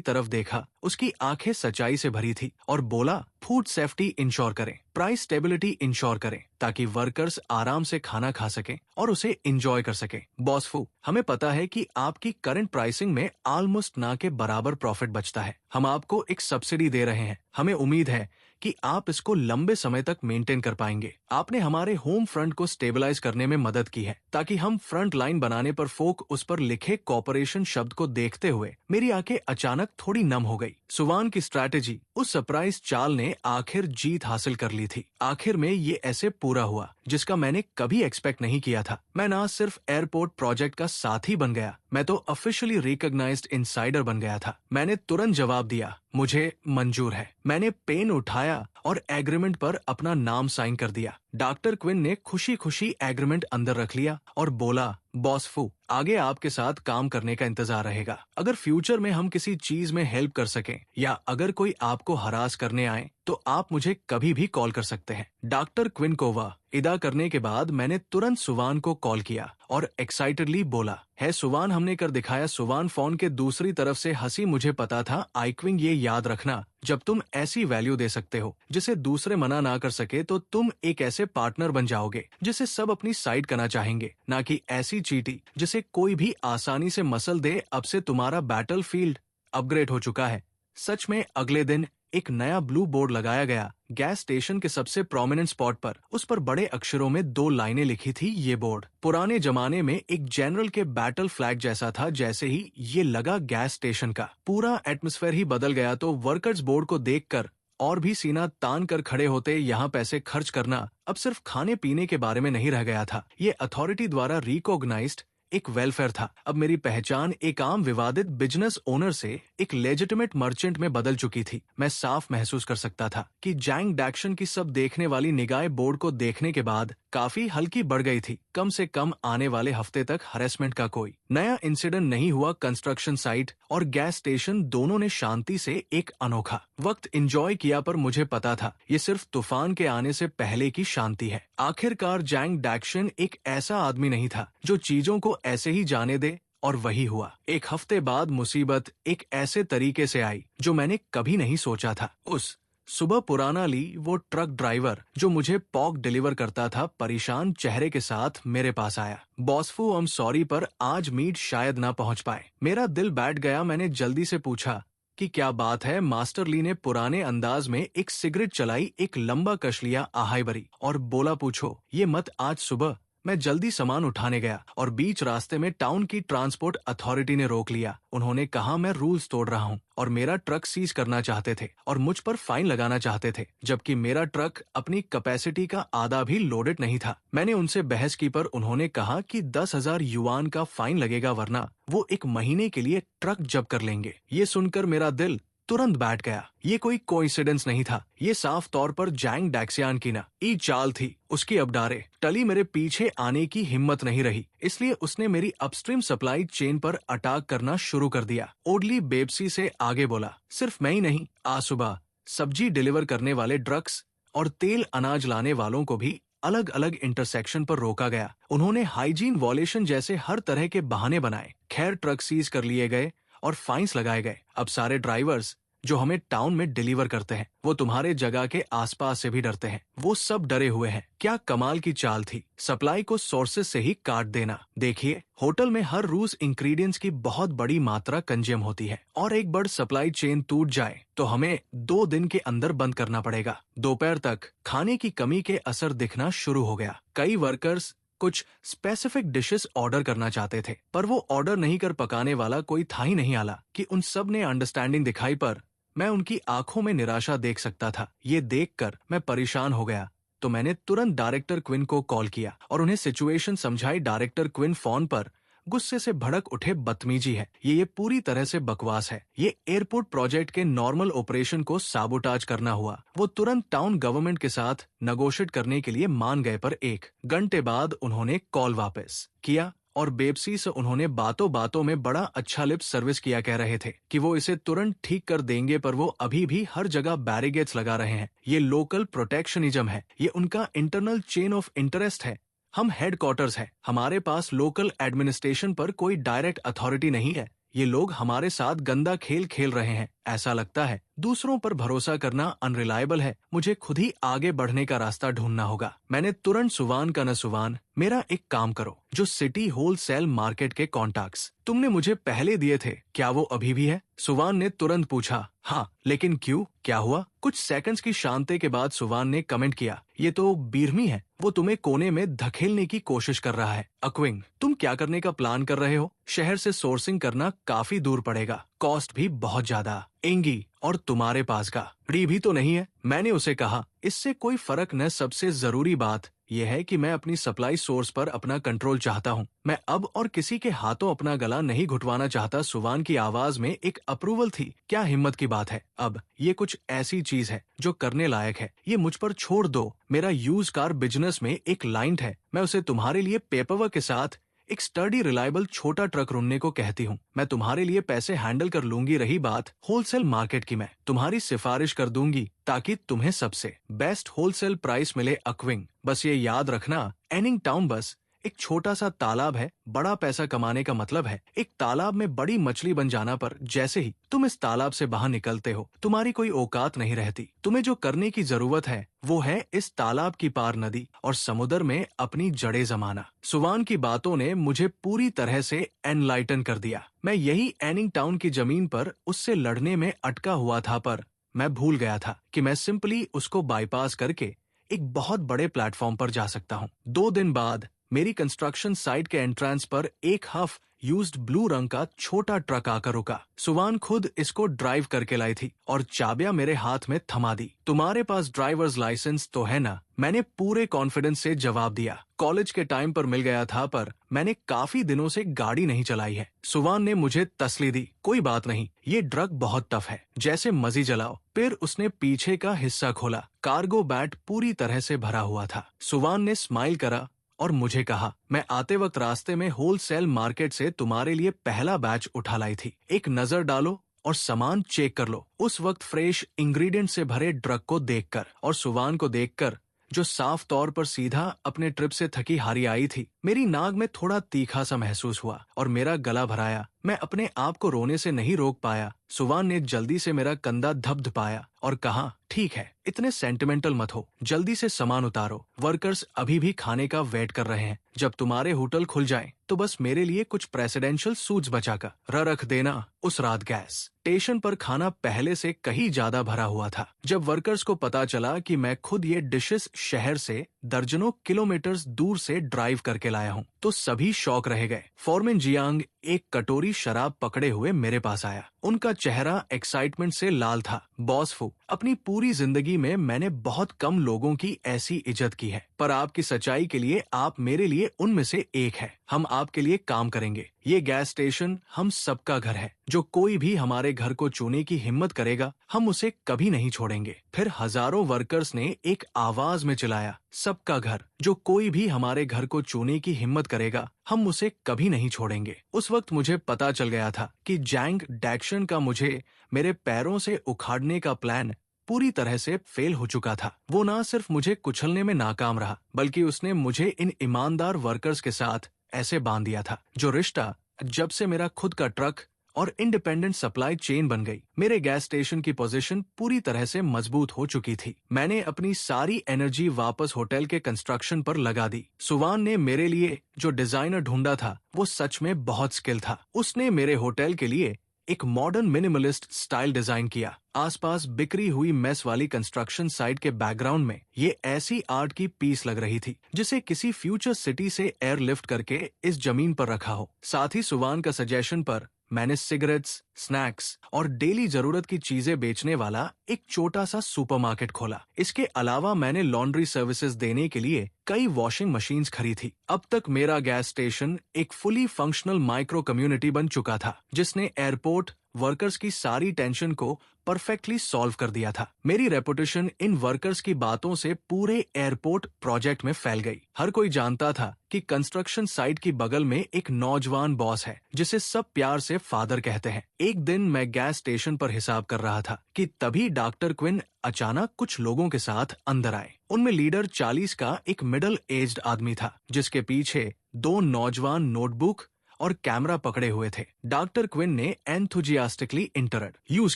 तरफ देखा। उसकी आंखें सच्चाई से भरी थी और बोला, फूड सेफ्टी इंश्योर करें, प्राइस स्टेबिलिटी इंश्योर करें, ताकि वर्कर्स आराम से खाना खा सकें और उसे एंजॉय कर सकें। बॉस फू, हमें पता है कि आपकी करंट प्राइसिंग में ऑलमोस्ट ना के बराबर प्रॉफिट बचता है। हम आपको एक सब्सिडी दे रहे हैं। हमें उम्मीद है कि आप इसको लंबे समय तक मेंटेन कर पाएंगे। आपने हमारे होम फ्रंट को स्टेबलाइज करने में मदद की है, ताकि हम फ्रंट लाइन बनाने पर फोक उस पर लिखे कॉपरेशन शब्द को देखते हुए मेरी आंखें अचानक थोड़ी नम हो गई। सुवान की स्ट्रैटेजी, उस सरप्राइज चाल ने आखिर जीत हासिल कर ली थी। आखिर में ये ऐसे पूरा हुआ जिसका मैंने कभी एक्सपेक्ट नहीं किया था। मैं ना सिर्फ एयरपोर्ट प्रोजेक्ट का साथी बन गया, मैं तो ऑफिशियली रिकॉग्नाइज्ड इनसाइडर बन गया था। मैंने तुरंत जवाब दिया, मुझे मंजूर है। मैंने पेन उठाया और एग्रीमेंट पर अपना नाम साइन कर दिया। डॉक्टर क्विन ने खुशी खुशी एग्रीमेंट अंदर रख लिया और बोला, बॉस फू, आगे आपके साथ काम करने का इंतजार रहेगा। अगर फ्यूचर में हम किसी चीज में हेल्प कर सकें या अगर कोई आपको हरास करने आए तो आप मुझे कभी भी कॉल कर सकते हैं। डॉक्टर क्विन को इदा करने के बाद मैंने तुरंत सुवान को कॉल किया और एक्साइटेडली बोला, है सुवान, हमने कर दिखाया। सुवान फोन के दूसरी तरफ से हंसी। मुझे पता था आइक्विंग, ये याद रखना, जब तुम ऐसी वैल्यू दे सकते हो जिसे दूसरे मना ना कर सके तो तुम एक ऐसे पार्टनर बन जाओगे जिसे सब अपनी साइड करना चाहेंगे, ना कि ऐसी चीटी जिसे कोई भी आसानी से मसल दे। अब से तुम्हारा बैटलफील्ड अपग्रेड हो चुका है। सच में अगले दिन एक नया ब्लू बोर्ड लगाया गया गैस स्टेशन के सबसे प्रोमिनेंट स्पॉट पर। उस पर बड़े अक्षरों में 2 लाइनें लिखी थी। ये बोर्ड पुराने जमाने में एक जनरल के बैटल फ्लैग जैसा था। जैसे ही ये लगा गैस स्टेशन का पूरा एटमॉस्फेयर ही बदल गया। तो वर्कर्स बोर्ड को देखकर और भी सीना तान कर खड़े होते। यहाँ पैसे खर्च करना अब सिर्फ खाने पीने के बारे में नहीं रह गया था, ये अथॉरिटी द्वारा रिकॉग्नाइज्ड एक वेलफेयर था। अब मेरी पहचान एक आम विवादित बिजनेस ओनर से एक लेजिटिमेट मर्चेंट में बदल चुकी थी। मैं साफ महसूस कर सकता था कि जैंग डैक्शन की सब देखने वाली निगाहें बोर्ड को देखने के बाद काफी हल्की बढ़ गई थी। कम से कम आने वाले हफ्ते तक हरेसमेंट का कोई नया इंसिडेंट नहीं हुआ। कंस्ट्रक्शन साइट और गैस स्टेशन दोनों ने शांति से एक अनोखा वक्त एंजॉय किया। पर मुझे पता था ये सिर्फ तूफान के आने से पहले की शांति है। आखिरकार जैंग डैक्शन एक ऐसा आदमी नहीं था जो चीजों को ऐसे ही जाने दे, और वही हुआ। एक हफ्ते बाद मुसीबत एक ऐसे तरीके से आई जो मैंने कभी नहीं सोचा था। उस सुबह पुराना ली वो ट्रक ड्राइवर जो मुझे पॉक डिलीवर करता था, परेशान चेहरे के साथ मेरे पास आया। बॉसफू, आई एम सॉरी पर आज मीट शायद ना पहुंच पाए। मेरा दिल बैठ गया। मैंने जल्दी से पूछा कि क्या बात है। मास्टर ली ने पुराने अंदाज में एक सिगरेट चलाई, एक लंबा कश लिया आहाई भरी और बोला, पूछो ये मत आज सुबह। मैं जल्दी सामान उठाने गया और बीच रास्ते में टाउन की ट्रांसपोर्ट अथॉरिटी ने रोक लिया। उन्होंने कहा मैं रूल्स तोड़ रहा हूँ और मेरा ट्रक सीज करना चाहते थे और मुझ पर फाइन लगाना चाहते थे, जबकि मेरा ट्रक अपनी कैपेसिटी का आधा भी लोडेड नहीं था। मैंने उनसे बहस की पर उन्होंने कहा कि 10,000 युआन का फाइन लगेगा, वरना वो 1 महीने के लिए ट्रक जब्त कर लेंगे। ये सुनकर मेरा दिल तुरंत बैठ गया। ये कोई कोइंसिडेंस नहीं था, ये साफ तौर पर जैंग डैक्सियान की ना ई चाल थी। उसकी अब डारे टली मेरे पीछे आने की हिम्मत नहीं रही, इसलिए उसने मेरी अपस्ट्रीम सप्लाई चेन पर अटैक करना शुरू कर दिया। ओडली बेबसी से आगे बोला, सिर्फ मैं ही नहीं, आज सुबह सब्जी डिलीवर करने वाले ट्रक्स और तेल अनाज लाने वालों को भी अलग अलग इंटरसेक्शन पर रोका गया। उन्होंने हाइजीन वॉलेशन जैसे हर तरह के बहाने बनाए। खैर, ट्रक सीज कर लिए गए और फाइन्स लगाए गए। अब सारे ड्राइवर्स जो हमें टाउन में डिलीवर करते हैं वो तुम्हारे जगह के आसपास से भी डरते हैं। वो सब डरे हुए हैं। क्या कमाल की चाल थी, सप्लाई को सोर्सेस से ही काट देना। देखिए, होटल में हर रोज इंग्रेडिएंट्स की बहुत बड़ी मात्रा कंज्यूम होती है और एक बार सप्लाई चेन टूट जाए तो हमें 2 दिन के अंदर बंद करना पड़ेगा। दोपहर तक खाने की कमी के असर दिखना शुरू हो गया। कई वर्कर्स कुछ स्पेसिफिक डिशेस ऑर्डर करना चाहते थे, पर वो ऑर्डर नहीं कर पकाने वाला कोई था ही नहीं। आला कि उन सब ने अंडरस्टैंडिंग दिखाई, पर मैं उनकी आंखों में निराशा देख सकता था। ये देखकर मैं परेशान हो गया। तो मैंने तुरंत डायरेक्टर क्विन को कॉल किया और उन्हें सिचुएशन समझाई। डायरेक्टर क्विन फोन पर गुस्से से भड़क उठे, बदतमीजी है ये पूरी तरह से बकवास है। ये एयरपोर्ट प्रोजेक्ट के नॉर्मल ऑपरेशन को साबोटाज करना हुआ। वो तुरंत टाउन गवर्नमेंट के साथ नेगोशिएट करने के लिए मान गए, पर 1 घंटे बाद उन्होंने कॉल वापस किया और बेबसी से उन्होंने बातों बातों में बड़ा अच्छा लिप सर्विस किया। कह रहे थे कि वो इसे तुरंत ठीक कर देंगे, पर वो अभी भी हर जगह बैरिगेड्स लगा रहे हैं। ये लोकल प्रोटेक्शनिज्म है, ये उनका इंटरनल चेन ऑफ इंटरेस्ट है। हम हेडक्वार्टर्स हैं, हमारे पास लोकल एडमिनिस्ट्रेशन पर कोई डायरेक्ट अथॉरिटी नहीं है। ये लोग हमारे साथ गंदा खेल खेल रहे हैं। ऐसा लगता है दूसरों पर भरोसा करना अनरिलायबल है। मुझे खुद ही आगे बढ़ने का रास्ता ढूंढना होगा। मैंने तुरंत सुवान का न सुवान, मेरा एक काम करो, जो सिटी होलसेल मार्केट के कॉन्टैक्ट्स तुमने मुझे पहले दिए थे, क्या वो अभी भी है? सुवान ने तुरंत पूछा। हाँ, लेकिन क्यों, क्या हुआ? कुछ सेकंड्स की शांति के बाद सुवान ने कमेंट किया, ये तो बीरमी है, वो तुम्हें कोने में धकेलने की कोशिश कर रहा है। अक्विंग, तुम क्या करने का प्लान कर रहे हो? शहर से सोर्सिंग करना काफी दूर पड़ेगा, कॉस्ट भी बहुत ज्यादा। एंगी, और तुम्हारे पास का री भी तो नहीं है। मैंने उसे कहा, इससे कोई फर्क न। सबसे जरूरी बात यह है कि मैं अपनी सप्लाई सोर्स पर अपना कंट्रोल चाहता हूँ। मैं अब और किसी के हाथों अपना गला नहीं घुटवाना चाहता। सुवान की आवाज में एक अप्रूवल थी। क्या हिम्मत की बात है। अब ये कुछ ऐसी चीज है जो करने लायक है, ये मुझ पर छोड़ दो। मेरा यूज कार बिजनेस में एक क्लाइंट है, मैं उसे तुम्हारे लिए पेपरवर्क के साथ एक स्टडी रिलायबल छोटा ट्रक ढूंढने को कहती हूँ। मैं तुम्हारे लिए पैसे हैंडल कर लूंगी। रही बात होलसेल मार्केट की, मैं तुम्हारी सिफारिश कर दूंगी ताकि तुम्हें सबसे बेस्ट होलसेल प्राइस मिले। अक्विंग, बस ये याद रखना, एनिंग टाउन बस एक छोटा सा तालाब है। बड़ा पैसा कमाने का मतलब है एक तालाब में बड़ी मछली बन जाना, पर जैसे ही तुम इस तालाब से बाहर निकलते हो, तुम्हारी कोई औकात नहीं रहती। तुम्हें जो करने की जरूरत है वो है इस तालाब की पार नदी और समुद्र में अपनी जड़ें जमाना। सुवान की बातों ने मुझे पूरी तरह से एनलाइटन कर दिया। मैं यही एनिंग टाउन की जमीन पर उससे लड़ने में अटका हुआ था, पर मैं भूल गया था कि मैं सिंपली उसको बाईपास करके एक बहुत बड़े प्लेटफॉर्म पर जा सकता हूँ। 2 दिन बाद मेरी कंस्ट्रक्शन साइट के एंट्रेंस पर एक हाफ यूज्ड ब्लू रंग का छोटा ट्रक आकर रुका। सुवान खुद इसको ड्राइव करके लाई थी और चाबियां मेरे हाथ में थमा दी। तुम्हारे पास ड्राइवर्स लाइसेंस तो है ना? मैंने पूरे कॉन्फिडेंस से जवाब दिया। कॉलेज के टाइम पर मिल गया था, पर मैंने काफी दिनों से गाड़ी नहीं चलाई है। सुवान ने मुझे तसल्ली दी, कोई बात नहीं, ये ड्रग बहुत टफ है, जैसे मर्जी जलाओ। फिर उसने पीछे का हिस्सा खोला। कार्गो बैट पूरी तरह से भरा हुआ था। सुवान ने स्माइल करा और मुझे कहा, मैं आते वक्त रास्ते में होलसेल मार्केट से तुम्हारे लिए पहला बैच उठा लाई थी। एक नजर डालो और सामान चेक कर लो। उस वक्त फ्रेश इंग्रेडिएंट से भरे ट्रक को देखकर और सुवान को देखकर, जो साफ तौर पर सीधा अपने ट्रिप से थकी हारी आई थी, मेरी नाक में थोड़ा तीखा सा महसूस हुआ और मेरा गला भराया। मैं अपने आप को रोने से नहीं रोक पाया। सुवान ने जल्दी से मेरा कंधा धपधपाया और कहा, ठीक है, इतने सेंटिमेंटल मत हो, जल्दी से सामान उतारो। वर्कर्स अभी भी खाने का वेट कर रहे हैं। जब तुम्हारे होटल खुल जाए तो बस मेरे लिए कुछ प्रेसिडेंशियल सूट्स बचाकर रख देना। उस रात गैस स्टेशन पर खाना पहले से कहीं ज्यादा भरा हुआ था। जब वर्कर्स को पता चला कि मैं खुद ये डिशेस शहर से दर्जनों किलोमीटर्स दूर से ड्राइव करके लाया हूँ, तो सभी शौक रह गए। फॉरमैन जियांग एक कटोरी शराब पकड़े हुए मेरे पास आया। उनका चेहरा एक्साइटमेंट से लाल था। बॉस फू, अपनी पूरी जिंदगी में मैंने बहुत कम लोगों की ऐसी इज्जत की है, पर आपकी सच्चाई के लिए आप मेरे लिए उनमें से एक है। हम आपके लिए काम करेंगे। ये गैस स्टेशन हम सबका घर है। जो कोई भी हमारे घर को चुनने की हिम्मत करेगा, हम उसे कभी नहीं छोड़ेंगे। फिर हजारों वर्कर्स ने एक आवाज में चिल्लाया, सबका घर। जो कोई भी हमारे घर को चुनने की हिम्मत करेगा, हम उसे कभी नहीं छोड़ेंगे। उस वक्त मुझे पता चल गया था कि जैंग डैक्शन का मुझे मेरे पैरों से उखाड़ने का प्लान पूरी तरह से फेल हो चुका था। वो ना सिर्फ मुझे कुचलने में नाकाम रहा, बल्कि उसने मुझे इन ईमानदार वर्कर्स के साथ ऐसे बांध दिया था, जो रिश्ता जब से मेरा खुद का ट्रक और इंडिपेंडेंट सप्लाई चेन बन गई। मेरे गैस स्टेशन की पोजीशन पूरी तरह से मजबूत हो चुकी थी। मैंने अपनी सारी एनर्जी वापस होटल के कंस्ट्रक्शन पर लगा दी। सुवान ने मेरे लिए जो डिजाइनर ढूंढा था, वो सच में बहुत स्किल था। उसने मेरे होटल के लिए एक मॉडर्न मिनिमलिस्ट स्टाइल डिजाइन किया। आसपास बिखरी हुई मेस वाली कंस्ट्रक्शन साइट के बैकग्राउंड में ये ऐसी आर्ट की पीस लग रही थी जिसे किसी फ्यूचर सिटी से एयरलिफ्ट करके इस जमीन पर रखा हो। साथ ही सुवान का सजेशन पर मैंने सिगरेट्स, स्नैक्स और डेली जरूरत की चीजें बेचने वाला एक छोटा सा सुपरमार्केट खोला। इसके अलावा मैंने लॉन्ड्री सर्विसेज देने के लिए कई वॉशिंग मशीन्स खरीदी। अब तक मेरा गैस स्टेशन एक फुली फंक्शनल माइक्रो कम्युनिटी बन चुका था, जिसने एयरपोर्ट वर्कर्स की सारी टेंशन को परफेक्टली सॉल्व कर दिया था। मेरी रेपुटेशन इन वर्कर्स की बातों से पूरे एयरपोर्ट प्रोजेक्ट में फैल गई। हर कोई जानता था कि कंस्ट्रक्शन साइट की बगल में एक नौजवान बॉस है, जिसे सब प्यार से फादर कहते हैं। एक दिन मैं गैस स्टेशन पर हिसाब कर रहा था कि तभी डॉक्टर क्विन अचानक कुछ लोगों के साथ अंदर आए। उनमें लीडर 40 का एक मिडिल एज्ड आदमी था, जिसके पीछे 2 नौजवान नोटबुक और कैमरा पकड़े हुए थे। डॉक्टर क्विन ने एंथुजियास्टिकली इंट्रोड्यूस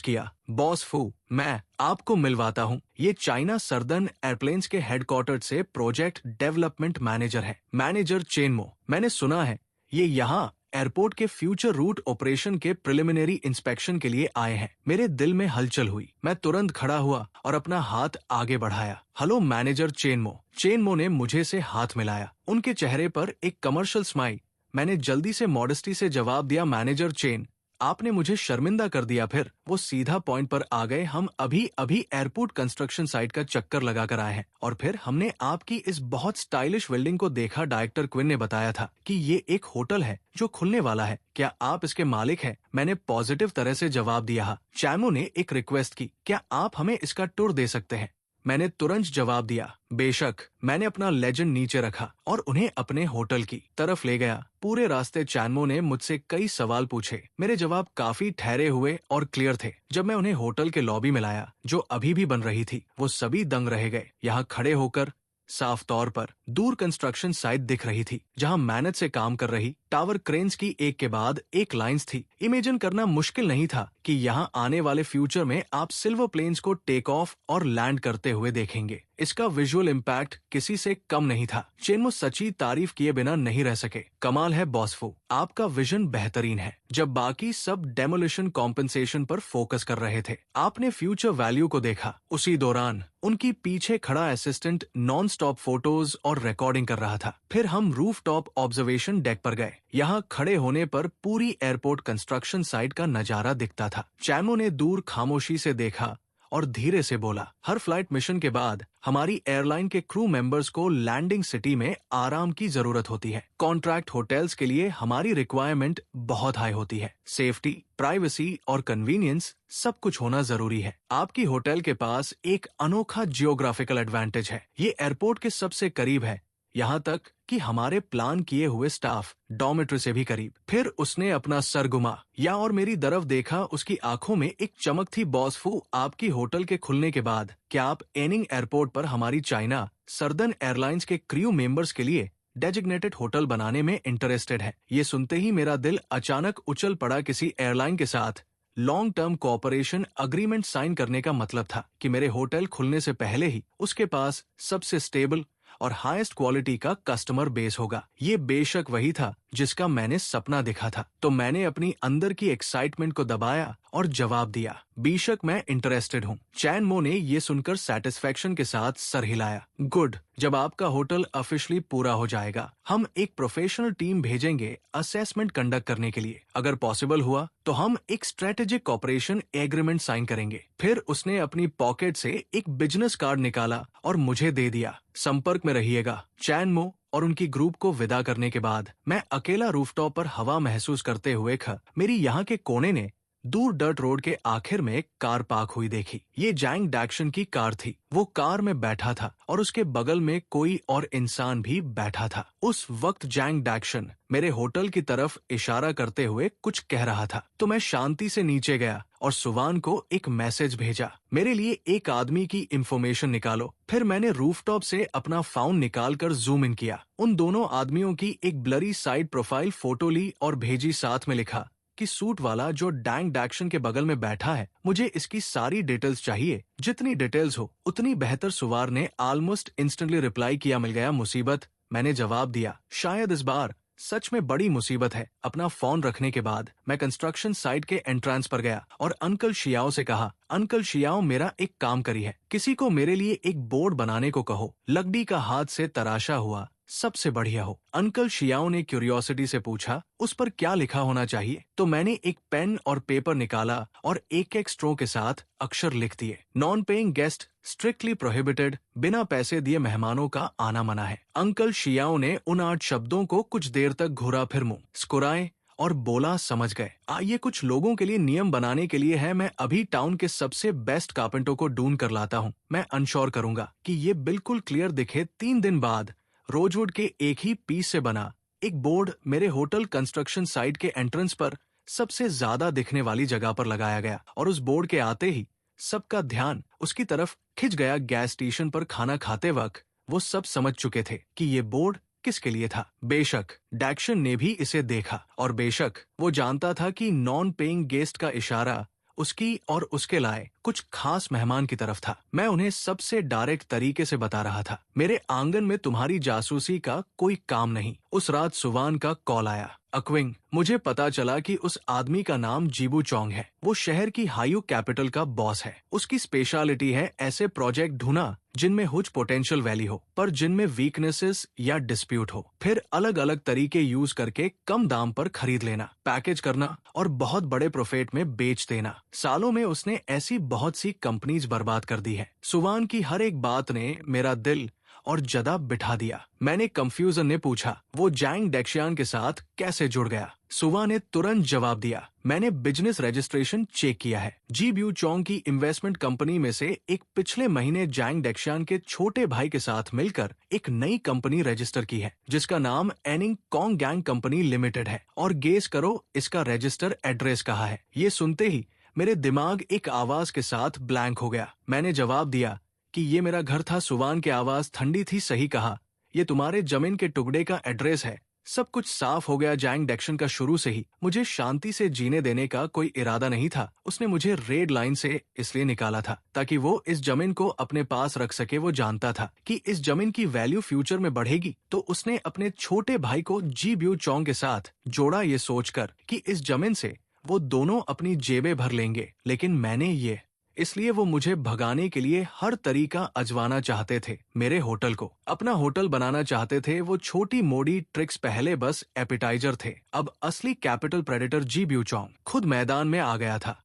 किया। बॉस फू, मैं आपको मिलवाता हूँ। ये चाइना सर्दर्न एयरप्लेन्स के हेडक्वार्टर से प्रोजेक्ट डेवलपमेंट मैनेजर है, मैनेजर चेनमो। मैंने सुना है ये यहाँ एयरपोर्ट के फ्यूचर रूट ऑपरेशन के प्रिलिमिनरी इंस्पेक्शन के लिए आए हैं। मेरे दिल में हलचल हुई। मैं तुरंत खड़ा हुआ और अपना हाथ आगे बढ़ाया। Hello manager Chenmo. चेनमो ने मुझे से हाथ मिलाया, उनके चेहरे पर एक कमर्शियल स्माइल। मैंने जल्दी से मॉडेस्टी से जवाब दिया, मैनेजर चेन, आपने मुझे शर्मिंदा कर दिया। फिर वो सीधा पॉइंट पर आ गए। हम अभी अभी एयरपोर्ट कंस्ट्रक्शन साइट का चक्कर लगा कर आए हैं और फिर हमने आपकी इस बहुत स्टाइलिश बिल्डिंग को देखा। डायरेक्टर क्विन ने बताया था कि ये एक होटल है जो खुलने वाला है। क्या आप इसके मालिक हैं? मैंने पॉजिटिव तरह से जवाब दिया। चैमो ने एक रिक्वेस्ट की, क्या आप हमें इसका टूर दे सकते हैं? मैंने तुरंत जवाब दिया, बेशक। मैंने अपना लेजेंड नीचे रखा और उन्हें अपने होटल की तरफ ले गया। पूरे रास्ते चैनमो ने मुझसे कई सवाल पूछे। मेरे जवाब काफी ठहरे हुए और क्लियर थे। जब मैं उन्हें होटल के लॉबी में लाया, जो अभी भी बन रही थी, वो सभी दंग रह गए। यहाँ खड़े होकर साफ तौर पर दूर कंस्ट्रक्शन साइट दिख रही थी, जहां मेहनत से काम कर रही टावर क्रेन्स की एक के बाद एक लाइंस थी। इमेजिन करना मुश्किल नहीं था कि यहां आने वाले फ्यूचर में आप सिल्वर प्लेन्स को टेक ऑफ और लैंड करते हुए देखेंगे। इसका विजुअल इम्पैक्ट किसी से कम नहीं था। चेनमो सच्ची तारीफ किए बिना नहीं रह सके। कमाल है बॉसफो, आपका विजन बेहतरीन है। जब बाकी सब डेमोलिशन कॉम्पेंसेशन पर फोकस कर रहे थे, आपने फ्यूचर वैल्यू को देखा। उसी दौरान उनकी पीछे खड़ा असिस्टेंट नॉन स्टॉप फोटोज और रिकॉर्डिंग कर रहा था। फिर हम रूफ टॉप ऑब्जर्वेशन डेक पर गए। यहाँ खड़े होने पर पूरी एयरपोर्ट कंस्ट्रक्शन साइट का नजारा दिखता था। चैमो ने दूर खामोशी से देखा और धीरे से बोला, हर फ्लाइट मिशन के बाद हमारी एयरलाइन के क्रू मेंबर्स को लैंडिंग सिटी में आराम की जरूरत होती है। कॉन्ट्रैक्ट होटल्स के लिए हमारी रिक्वायरमेंट बहुत हाई होती है। सेफ्टी, प्राइवेसी और कन्वीनियंस सब कुछ होना जरूरी है। आपकी होटल के पास एक अनोखा जियोग्राफिकल एडवांटेज है। ये एयरपोर्ट के सबसे करीब है, यहाँ तक कि हमारे प्लान किए हुए स्टाफ डॉर्मेट्री से भी करीब। फिर उसने अपना सर घुमा या और मेरी तरफ देखा। उसकी आंखों में एक चमक थी। बॉसफू, आपकी होटल के खुलने के बाद क्या आप एनिंग एयरपोर्ट पर हमारी चाइना सर्दर्न एयरलाइंस के क्रू मेंबर्स के लिए डेजिग्नेटेड होटल बनाने में इंटरेस्टेड है? ये सुनते ही मेरा दिल अचानक उछल पड़ा। किसी एयरलाइन के साथ long term cooperation agreement sign करने का मतलब था कि मेरे होटल खुलने से पहले ही उसके पास सबसे स्टेबल और हाईएस्ट क्वालिटी का कस्टमर बेस होगा। ये बेशक वही था जिसका मैंने सपना देखा था। तो मैंने अपनी अंदर की एक्साइटमेंट को दबाया और जवाब दिया, बेशक मैं इंटरेस्टेड हूँ। चैनमो ने ये सुनकर सेटिस्फेक्शन के साथ सर हिलाया। गुड, जब आपका होटल ऑफिशियली पूरा हो जाएगा, हम एक प्रोफेशनल टीम भेजेंगे असेसमेंट कंडक्ट करने के लिए। अगर पॉसिबल हुआ तो हम एक स्ट्रेटेजिक कॉपरेशन एग्रीमेंट साइन करेंगे। फिर उसने अपनी पॉकेट से एक बिजनेस कार्ड निकाला और मुझे दे दिया। संपर्क में रहिएगा। चैनमो और उनकी ग्रुप को विदा करने के बाद मैं अकेला रूफटॉप पर हवा महसूस करते हुए मेरी यहाँ के कोने ने दूर डर्ट रोड के आखिर में एक कार पार्क हुई देखी। ये जैंग डैक्शन की कार थी। वो कार में बैठा था और उसके बगल में कोई और इंसान भी बैठा था। उस वक्त जैंग डैक्शन मेरे होटल की तरफ इशारा करते हुए कुछ कह रहा था। तो मैं शांति से नीचे गया और सुवान को एक मैसेज भेजा, मेरे लिए एक आदमी की इंफॉर्मेशन निकालो। फिर मैंने रूफटॉप से अपना फोन निकालकर जूम इन किया। उन दोनों आदमियों की एक ब्लरी साइड प्रोफाइल फोटो ली और भेजी। साथ में लिखा कि सूट वाला जो डैंग डैक्शन के बगल में बैठा है, मुझे इसकी सारी डिटेल्स चाहिए। जितनी डिटेल्स हो उतनी बेहतर। सुवार ने ऑलमोस्ट इंस्टेंटली रिप्लाई किया, मिल गया। मुसीबत? मैंने जवाब दिया, शायद इस बार सच में बड़ी मुसीबत है। अपना फोन रखने के बाद मैं कंस्ट्रक्शन साइट के एंट्रेंस पर गया और अंकल शियाओ से कहा, अंकल शियाओ, मेरा एक काम करी है। किसी को मेरे लिए एक बोर्ड बनाने को कहो। लकड़ी का हाथ से तराशा हुआ सबसे बढ़िया हो। अंकल शियाओ ने क्यूरियोसिटी से पूछा, उस पर क्या लिखा होना चाहिए? तो मैंने एक पेन और पेपर निकाला और एक एक स्ट्रो के साथ अक्षर लिख दिए। Non paying guest strictly prohibited, बिना पैसे दिए मेहमानों का आना मना है। अंकल शियाओ ने उन 8 शब्दों को कुछ देर तक घुरा फिर मुंह स्कुराए और बोला, समझ गए। ये कुछ लोगों के लिए नियम बनाने के लिए है। मैं अभी टाउन के सबसे बेस्ट कारपेंटर को ढूंढ कर लाता हूँ। मैं अंश्योर करूंगा कि ये बिल्कुल क्लियर दिखे। 3 दिन बाद रोजवुड के एक ही पीस से बना एक बोर्ड मेरे होटल कंस्ट्रक्शन साइट के एंट्रेंस पर सबसे ज्यादा दिखने वाली जगह पर लगाया गया और उस बोर्ड के आते ही सबका ध्यान उसकी तरफ खिंच गया। गैस स्टेशन पर खाना खाते वक्त वो सब समझ चुके थे कि ये बोर्ड किसके लिए था। बेशक डैक्शन ने भी इसे देखा और बेशक वो जानता था कि नॉन पेइंग गेस्ट का इशारा उसकी और उसके लाए कुछ खास मेहमान की तरफ था। मैं उन्हें सबसे डायरेक्ट तरीके से बता रहा था, मेरे आंगन में तुम्हारी जासूसी का कोई काम नहीं। उस रात सुवान का कॉल आया। अक्विंग, मुझे पता चला कि उस आदमी का नाम जीबू चोंग है। वो शहर की हायू कैपिटल का बॉस है। उसकी स्पेशलिटी है ऐसे प्रोजेक्ट ढूंढना जिनमें हुज पोटेंशियल वैली हो पर जिनमें वीकनेसेस या डिस्प्यूट हो, फिर अलग अलग तरीके यूज करके कम दाम पर खरीद लेना, पैकेज करना और बहुत बड़े प्रॉफिट में बेच देना। सालों में उसने ऐसी बहुत सी कंपनीज बर्बाद कर दी है। सुवान की हर एक बात ने मेरा दिल और जदा बिठा दिया। मैंने कंफ्यूजन ने पूछा, वो जैंग डेक्शियान के साथ कैसे जुड़ गया? सुवा ने तुरंत जवाब दिया, मैंने बिजनेस रजिस्ट्रेशन चेक किया है। जी ब्यू चोंग की इन्वेस्टमेंट कंपनी में से एक पिछले महीने जैंग डेक्शियान के छोटे भाई के साथ मिलकर एक नई कंपनी रजिस्टर की है जिसका नाम एनिंग कॉन्ग गैंग कंपनी लिमिटेड है। और गेस करो इसका रजिस्टर एड्रेस कहाँ है? ये सुनते ही मेरे दिमाग एक आवाज के साथ ब्लैंक हो गया। मैंने जवाब दिया कि ये मेरा घर था। सुवान की आवाज ठंडी थी। सही कहा, ये तुम्हारे जमीन के टुकड़े का एड्रेस है। सब कुछ साफ हो गया। जैंग डेक्शन का शुरू से ही मुझे शांति से जीने देने का कोई इरादा नहीं था। उसने मुझे रेड लाइन से इसलिए निकाला था ताकि वो इस जमीन को अपने पास रख सके। वो जानता था कि इस जमीन की वैल्यू फ्यूचर में बढ़ेगी, तो उसने अपने छोटे भाई को जी ब्यू चोंग के साथ जोड़ा, ये सोचकर कि इस जमीन से वो दोनों अपनी जेबें भर लेंगे। लेकिन मैंने इसलिए वो मुझे भगाने के लिए हर तरीका आजमाना चाहते थे। मेरे होटल को अपना होटल बनाना चाहते थे। वो छोटी मोटी ट्रिक्स पहले बस एपिटाइजर थे। अब असली कैपिटल प्रेडेटर जी ब्यू चोंग खुद मैदान में आ गया था।